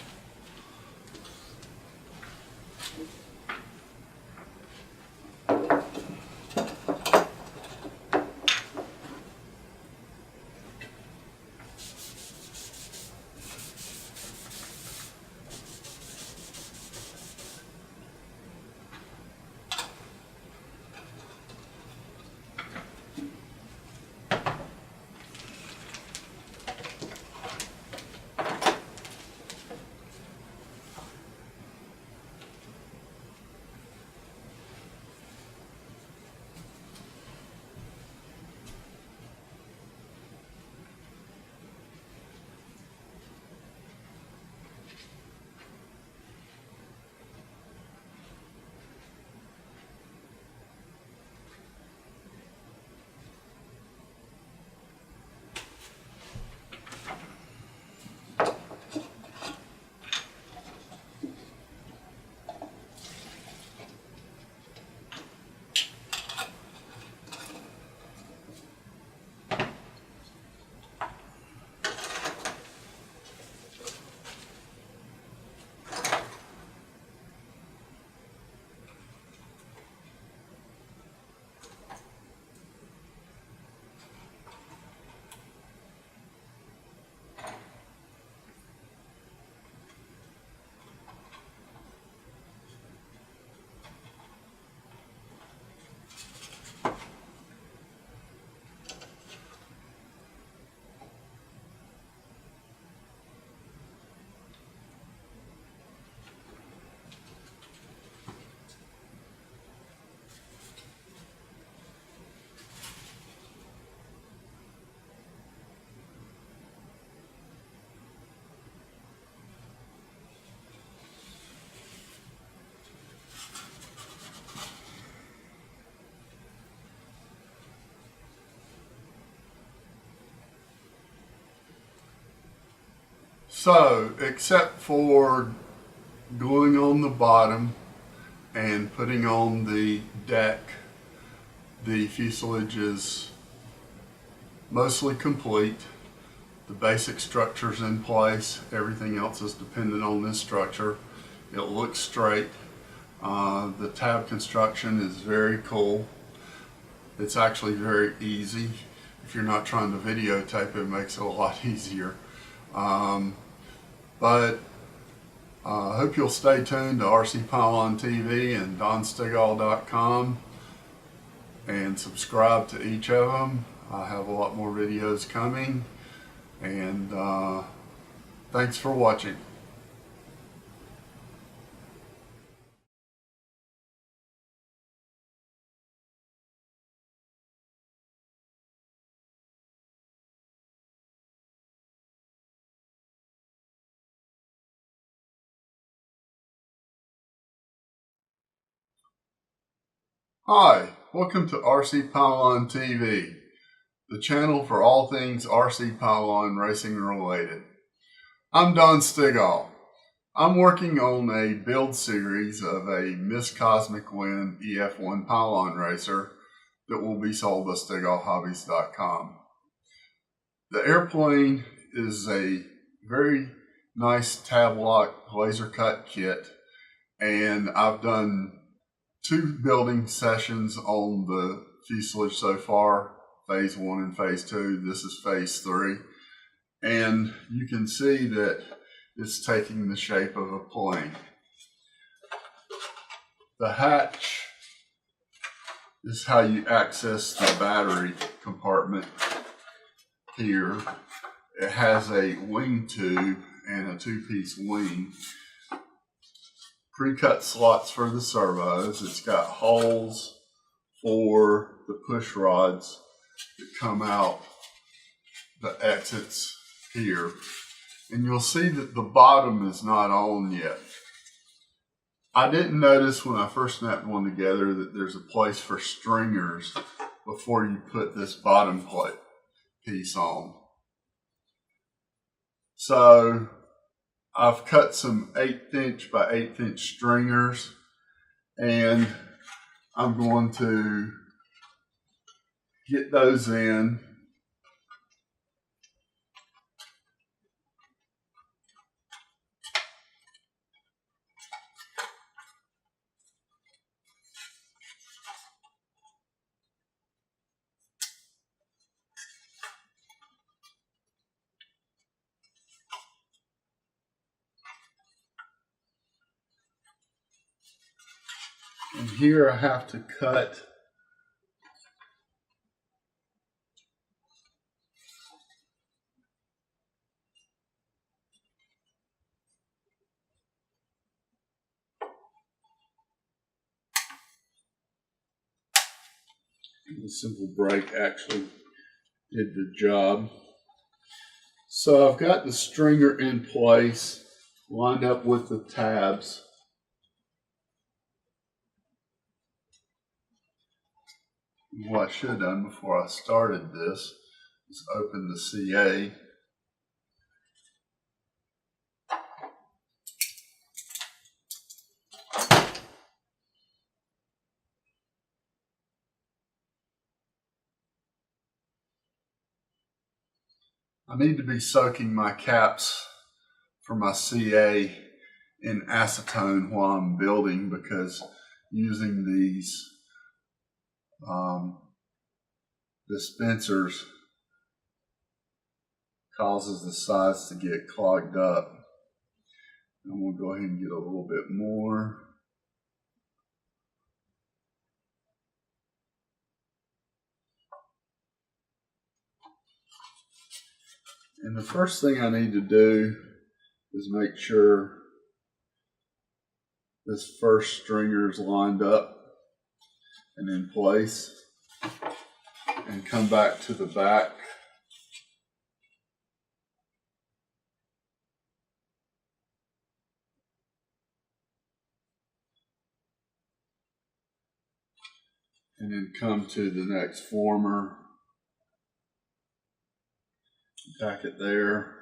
So, except for gluing on the bottom and putting on the deck, the fuselage is mostly complete. The basic structure's in place. Everything else is dependent on this structure. It looks straight. The tab construction is very cool. It's actually very easy. If you're not trying to videotape, it makes it a lot easier. But I hope you'll stay tuned to RC Pylon TV and DonStigall.com and subscribe to each of them. I have a lot more videos coming, and thanks for watching. Hi, welcome to RC Pylon TV, the channel for all things RC Pylon racing related. I'm Don Stigall. I'm working on a build series of a Miss Cosmic Wind EF1 Pylon racer that will be sold at StigallHobbies.com. The airplane is a very nice tab lock laser cut kit, and I've done 2 building sessions on the fuselage so far, phase 1 and phase 2. This is phase 3. and you can see that it's taking the shape of a plane. The hatch is how you access the battery compartment here. It has a wing tube and a two-piece wing. Pre-cut slots for the servos. It's got holes for the push rods that come out the exits here. And you'll see that the bottom is not on yet. I didn't notice when I first snapped one together that there's a place for stringers before you put this bottom plate piece on. So I've cut some 1/8 inch by 1/8 inch stringers, and I'm going to get those in. And here I have to cut the simple break actually did the job. So I've got the stringer in place, lined up with the tabs. What I should have done before I started this is open the CA. I need to be soaking my caps for my CA in acetone while I'm building, because using these dispensers causes the sides to get clogged up. And we'll go ahead and get a little bit more. And the first thing I need to do is make sure this first stringer is lined up and in place, and come back to the back. And then come to the next former, tack it there.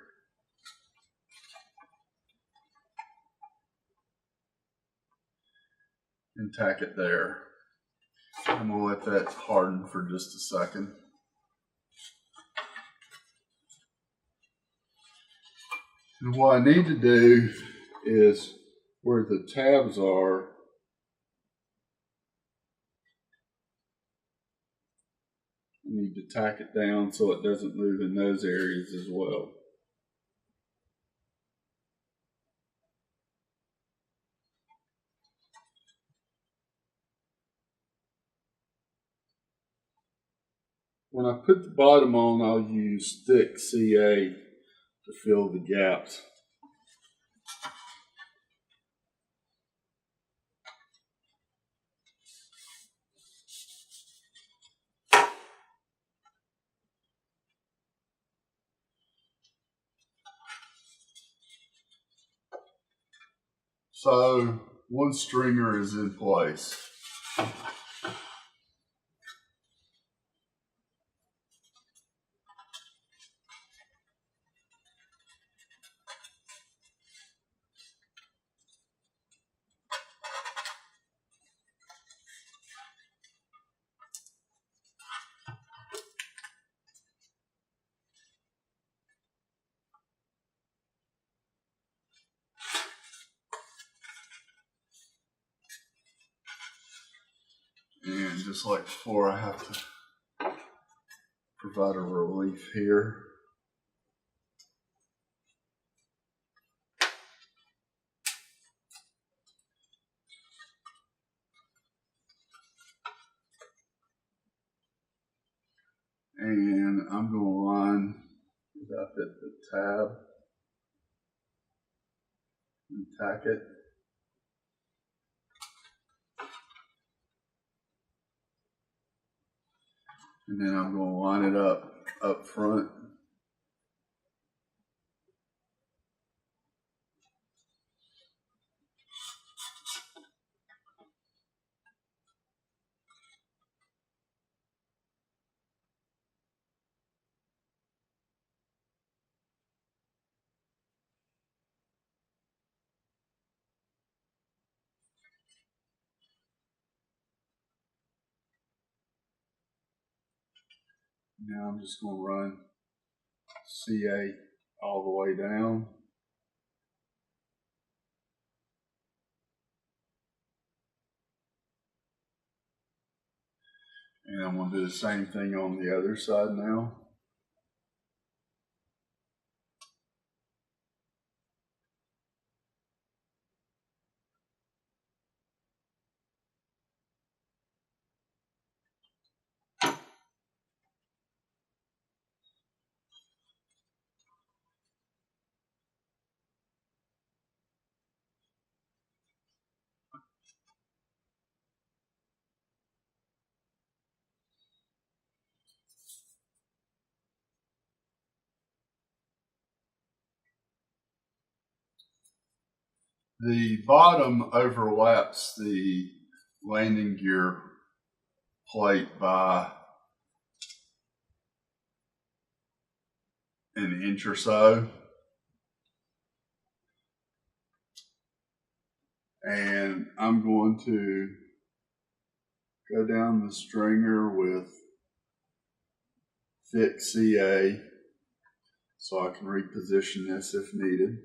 And tack it there. I'm going to let that harden for just a second. And what I need to do is, where the tabs are, I need to tack it down so it doesn't move in those areas as well. When I put the bottom on, I'll use thick CA to fill the gaps. So one stringer is in place. And just like before, I have to provide a relief here. I'm going to line it up at the tab and tack it. And then I'm going to line it up front. Now I'm just going to run CA all the way down. And I'm going to do the same thing on the other side now. The bottom overlaps the landing gear plate by an inch or so. And I'm going to go down the stringer with thick CA so I can reposition this if needed.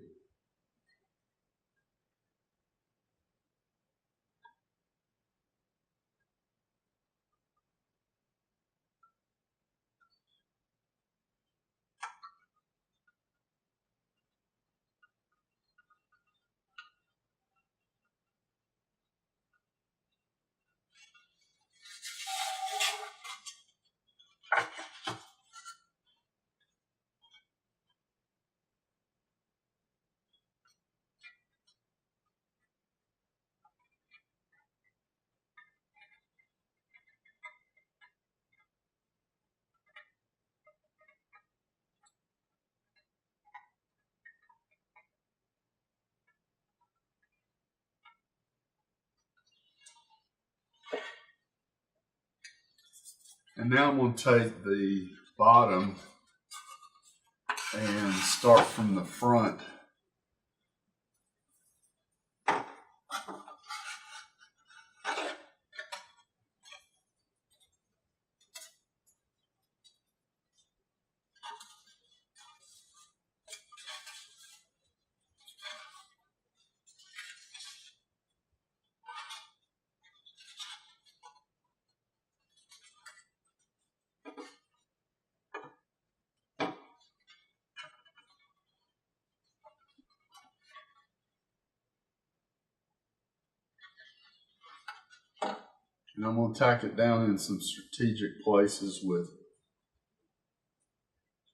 And now I'm going to take the bottom and start from the front. And I'm going to tack it down in some strategic places with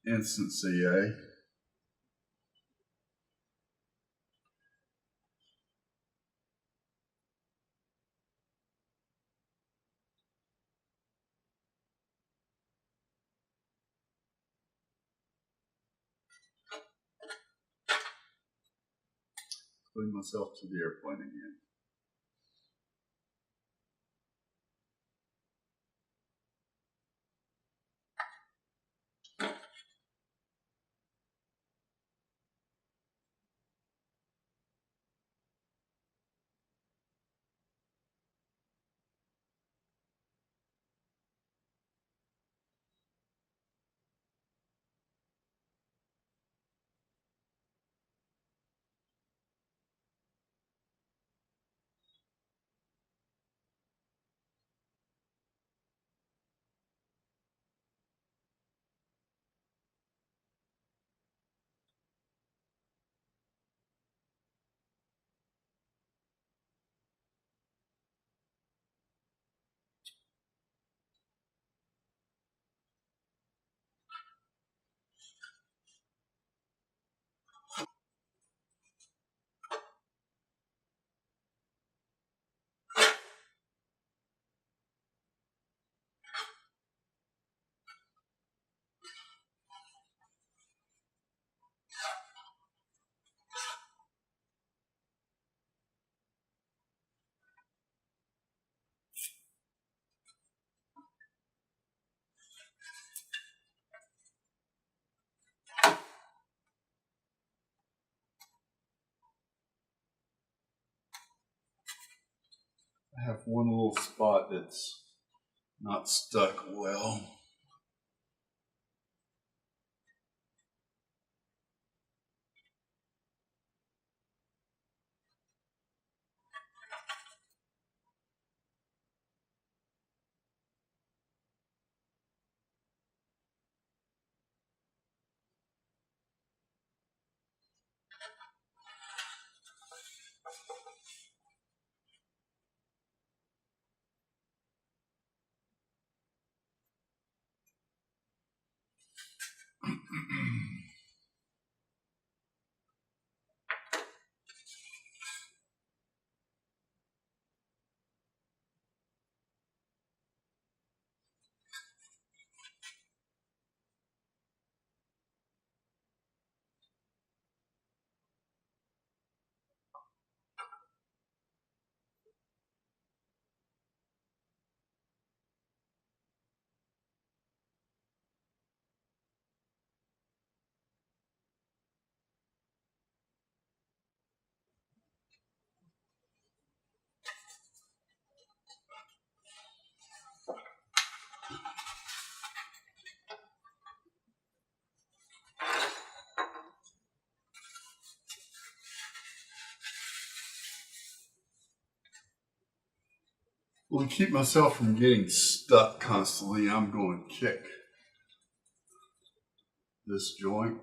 instant CA. Putting myself to the airplane again. I have one little spot that's not stuck well. Well, to keep myself from getting stuck constantly, I'm going to kick this joint.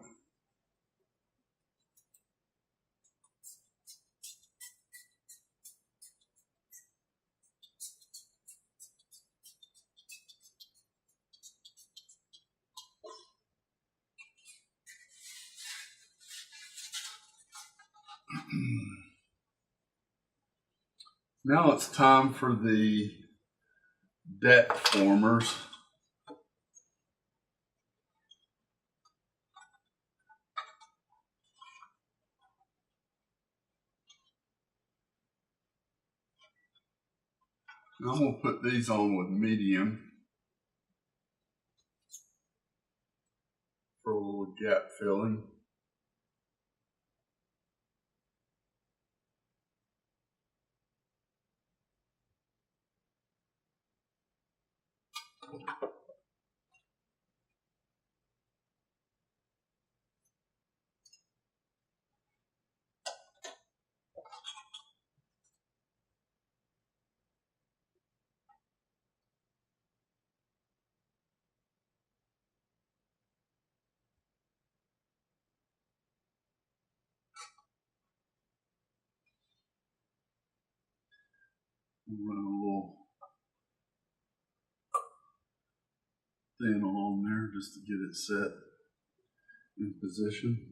Now it's time for the deck formers. I'm going to put these on with medium for a little gap filling. Run a little thin along there just to get it set in position.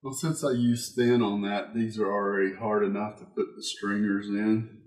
Well, since I used thin on that, these are already hard enough to put the stringers in.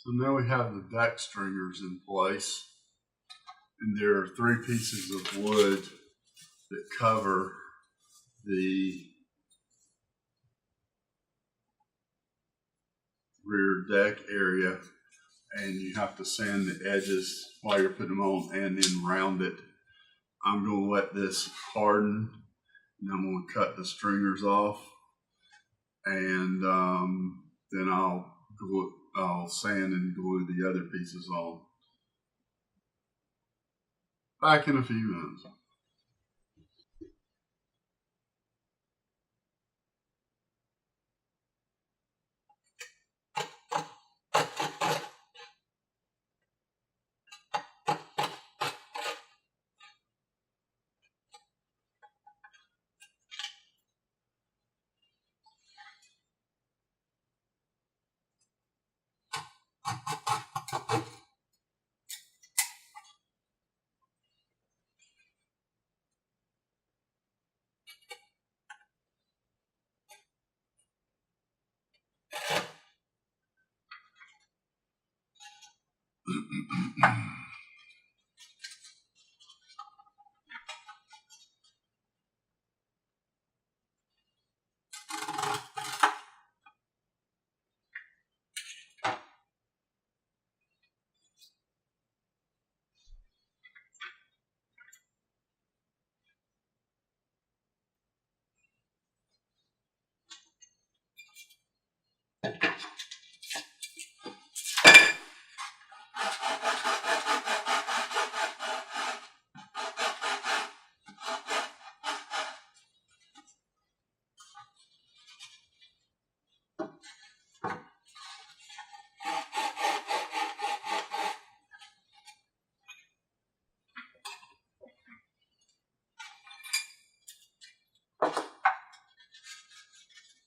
So now we have the deck stringers in place, and there are 3 pieces of wood that cover the rear deck area, and you have to sand the edges while you're putting them on and then round it. I'm going to let this harden, and I'm going to cut the stringers off, and then I'll sand and glue the other pieces on. Back in a few minutes.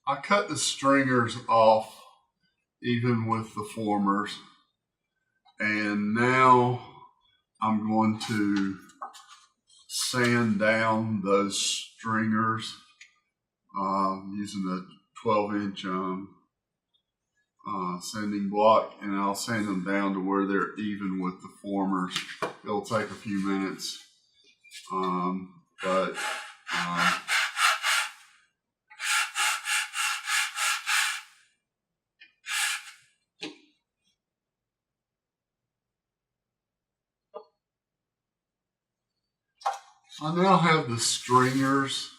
I cut the stringers off even with the formers, and now I'm going to sand down those stringers using a 12-inch sanding block, and I'll sand them down to where they're even with the formers. It'll take a few minutes, but I now have the stringers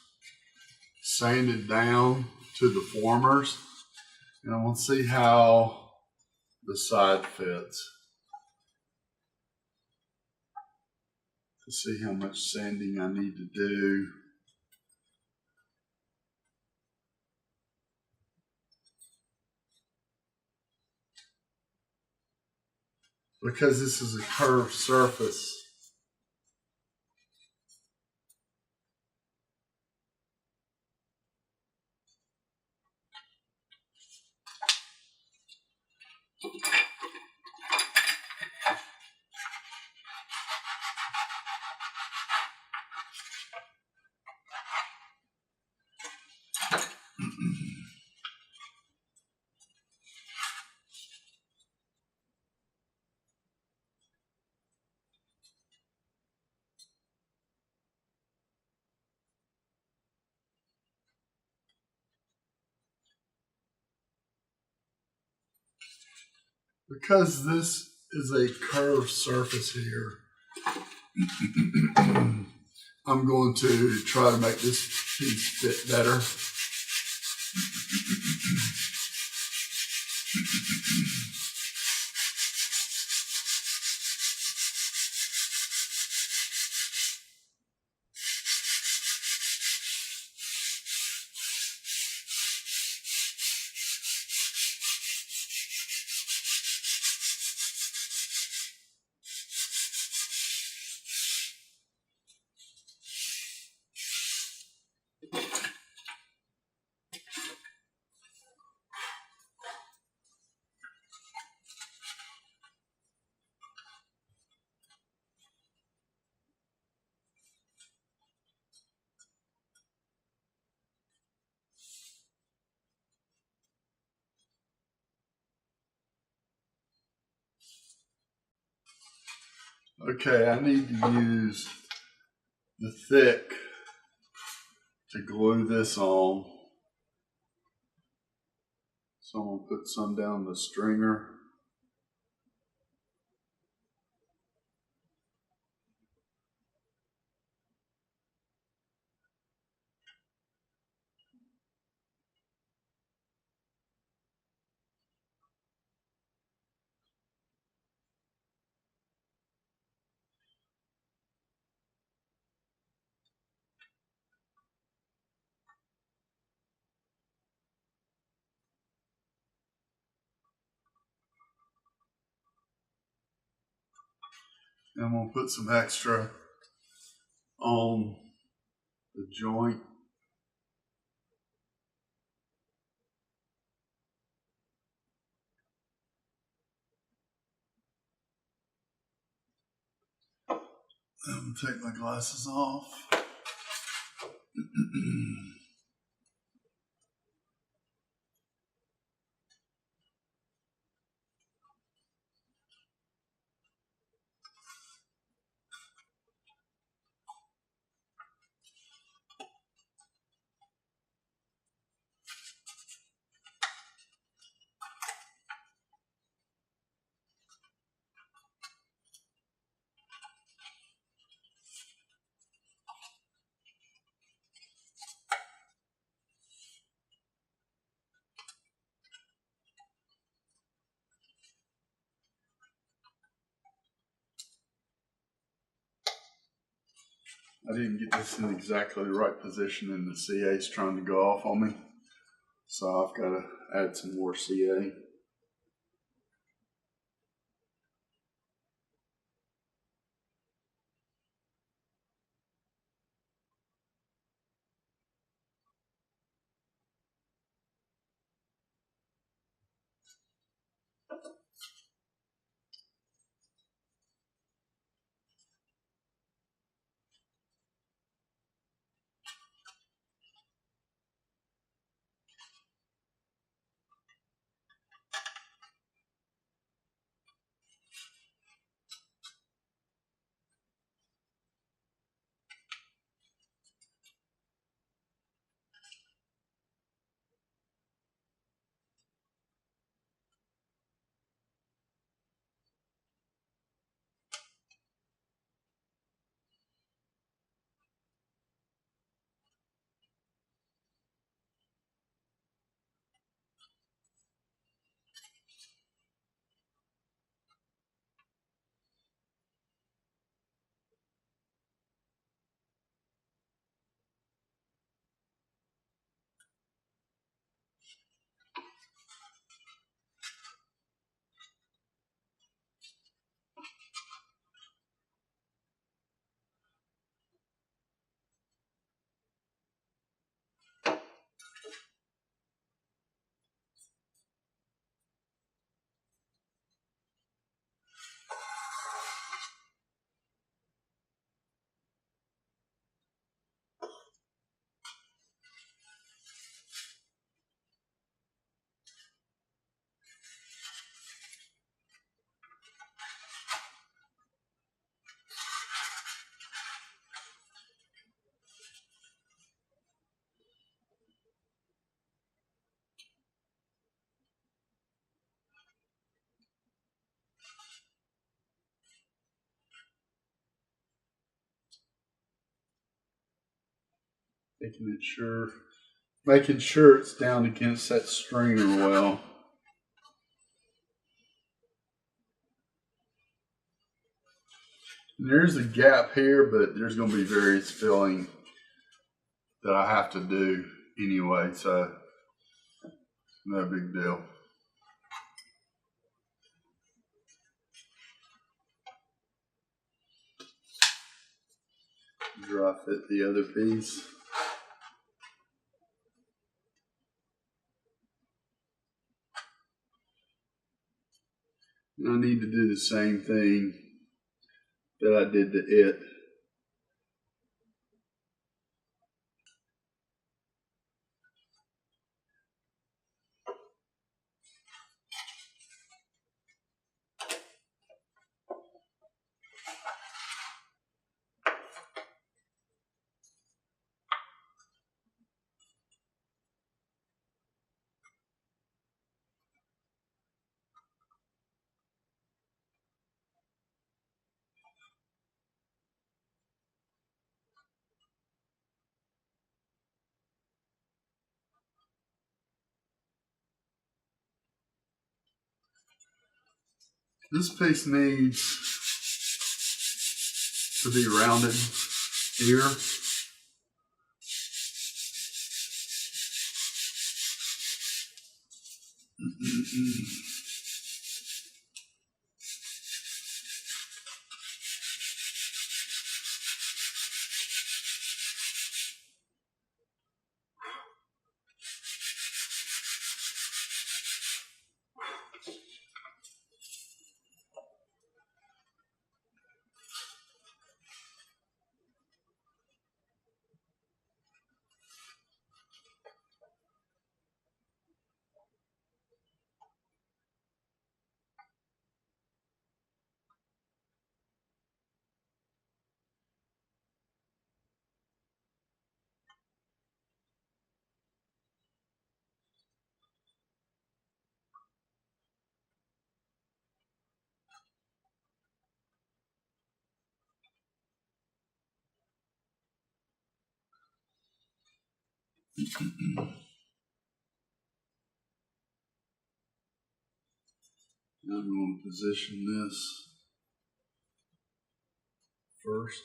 sanded down to the formers, and I want to see how the side fits to see how much sanding I need to do. Because this is a curved surface, because this is a curved surface here, I'm going to try to make this piece fit better. Okay, I need to use the thick to glue this on. So I'm going to put some down the stringer. And I'm going to put some extra on the joint. I'm going to take my glasses off. I didn't get this in exactly the right position and the CA is trying to go off on me. So I've got to add some more CA. Making sure it's down against that stringer well. And there's a gap here, but there's going to be various filling that I have to do anyway, so no big deal. Dry fit the other piece. And I need to do the same thing that I did to it. This piece needs to be rounded here. I'm going to position this first.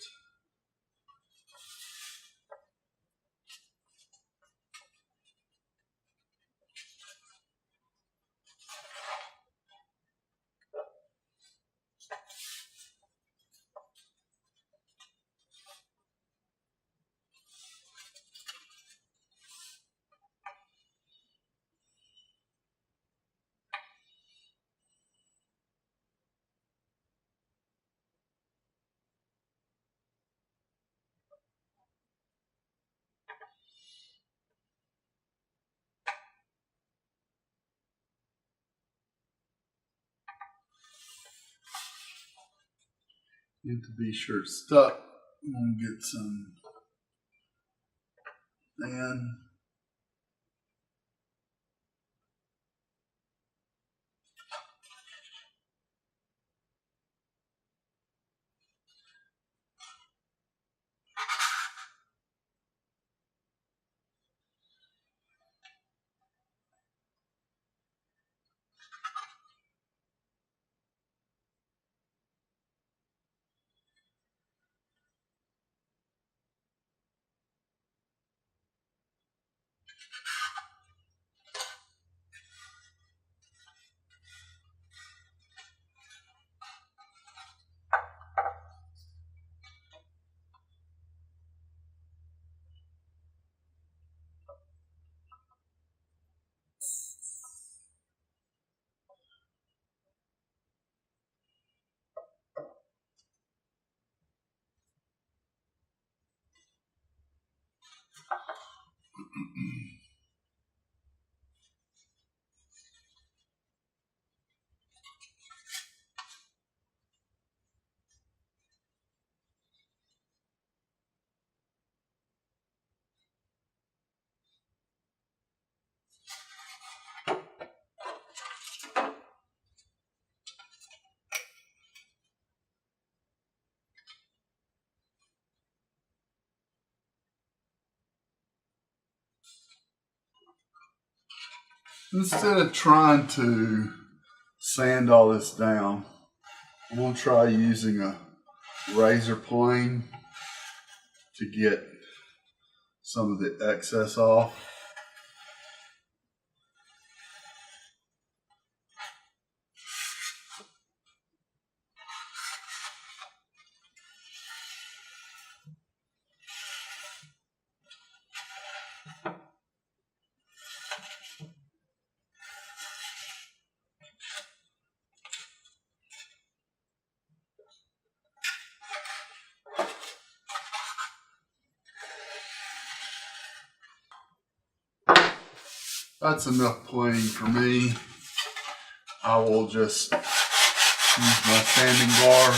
And to be sure it's stuck, I'm going to get some sand. Instead of trying to sand all this down, I'm going to try using a razor plane to get some of the excess off. That's enough planing for me. I will just use my sanding bar.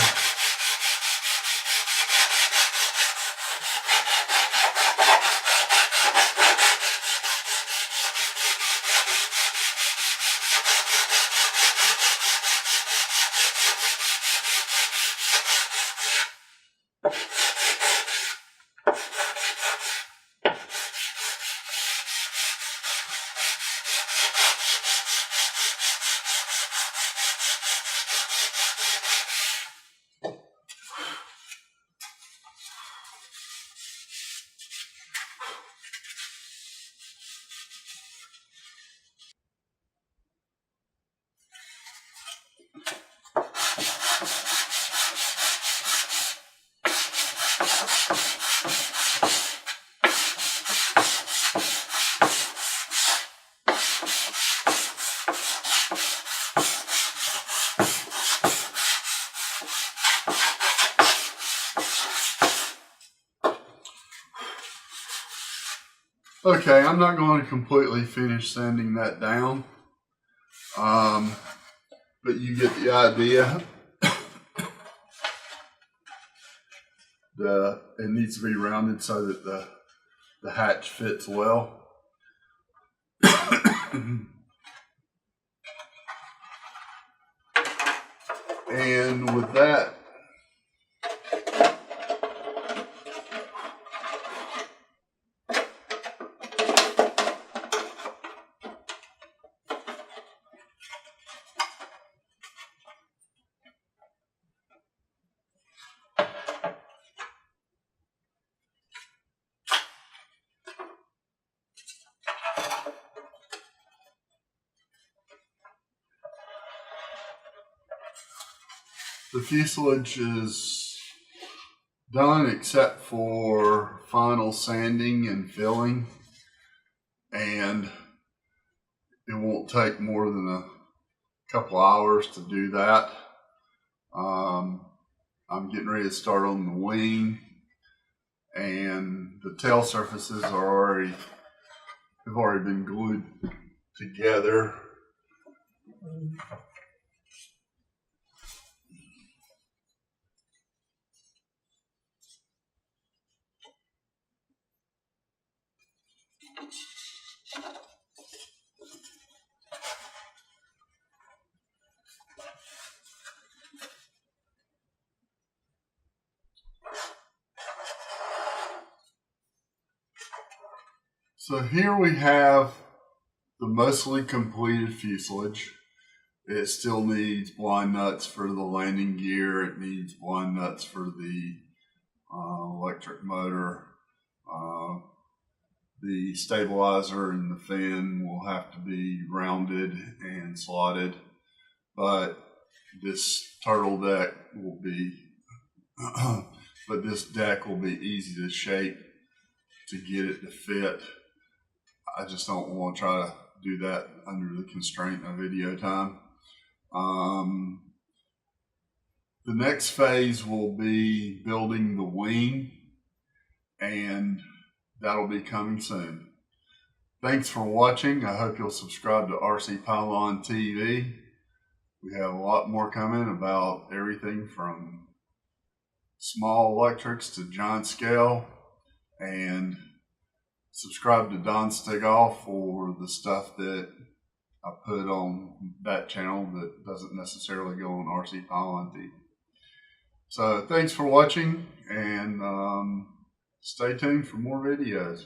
Okay, I'm not going to completely finish sanding that down, but you get the idea. It needs to be rounded so that the hatch fits well. And with that, the fuselage is done except for final sanding and filling, and it won't take more than a couple hours to do that. I'm getting ready to start on the wing, and the tail surfaces have already been glued together. So here we have the mostly completed fuselage. It still needs blind nuts for the landing gear. It needs blind nuts for the electric motor. The stabilizer and the fin will have to be rounded and slotted, but this turtle deck will be, this deck will be easy to shape to get it to fit. I just don't want to try to do that under the constraint of video time. The next phase will be building the wing, and that'll be coming soon. Thanks for watching. I hope you'll subscribe to RC Pylon TV. We have a lot more coming about everything from small electrics to giant scale, and subscribe to Don Stigall for the stuff that I put on that channel that doesn't necessarily go on RC Pylon TV. So thanks for watching, and stay tuned for more videos.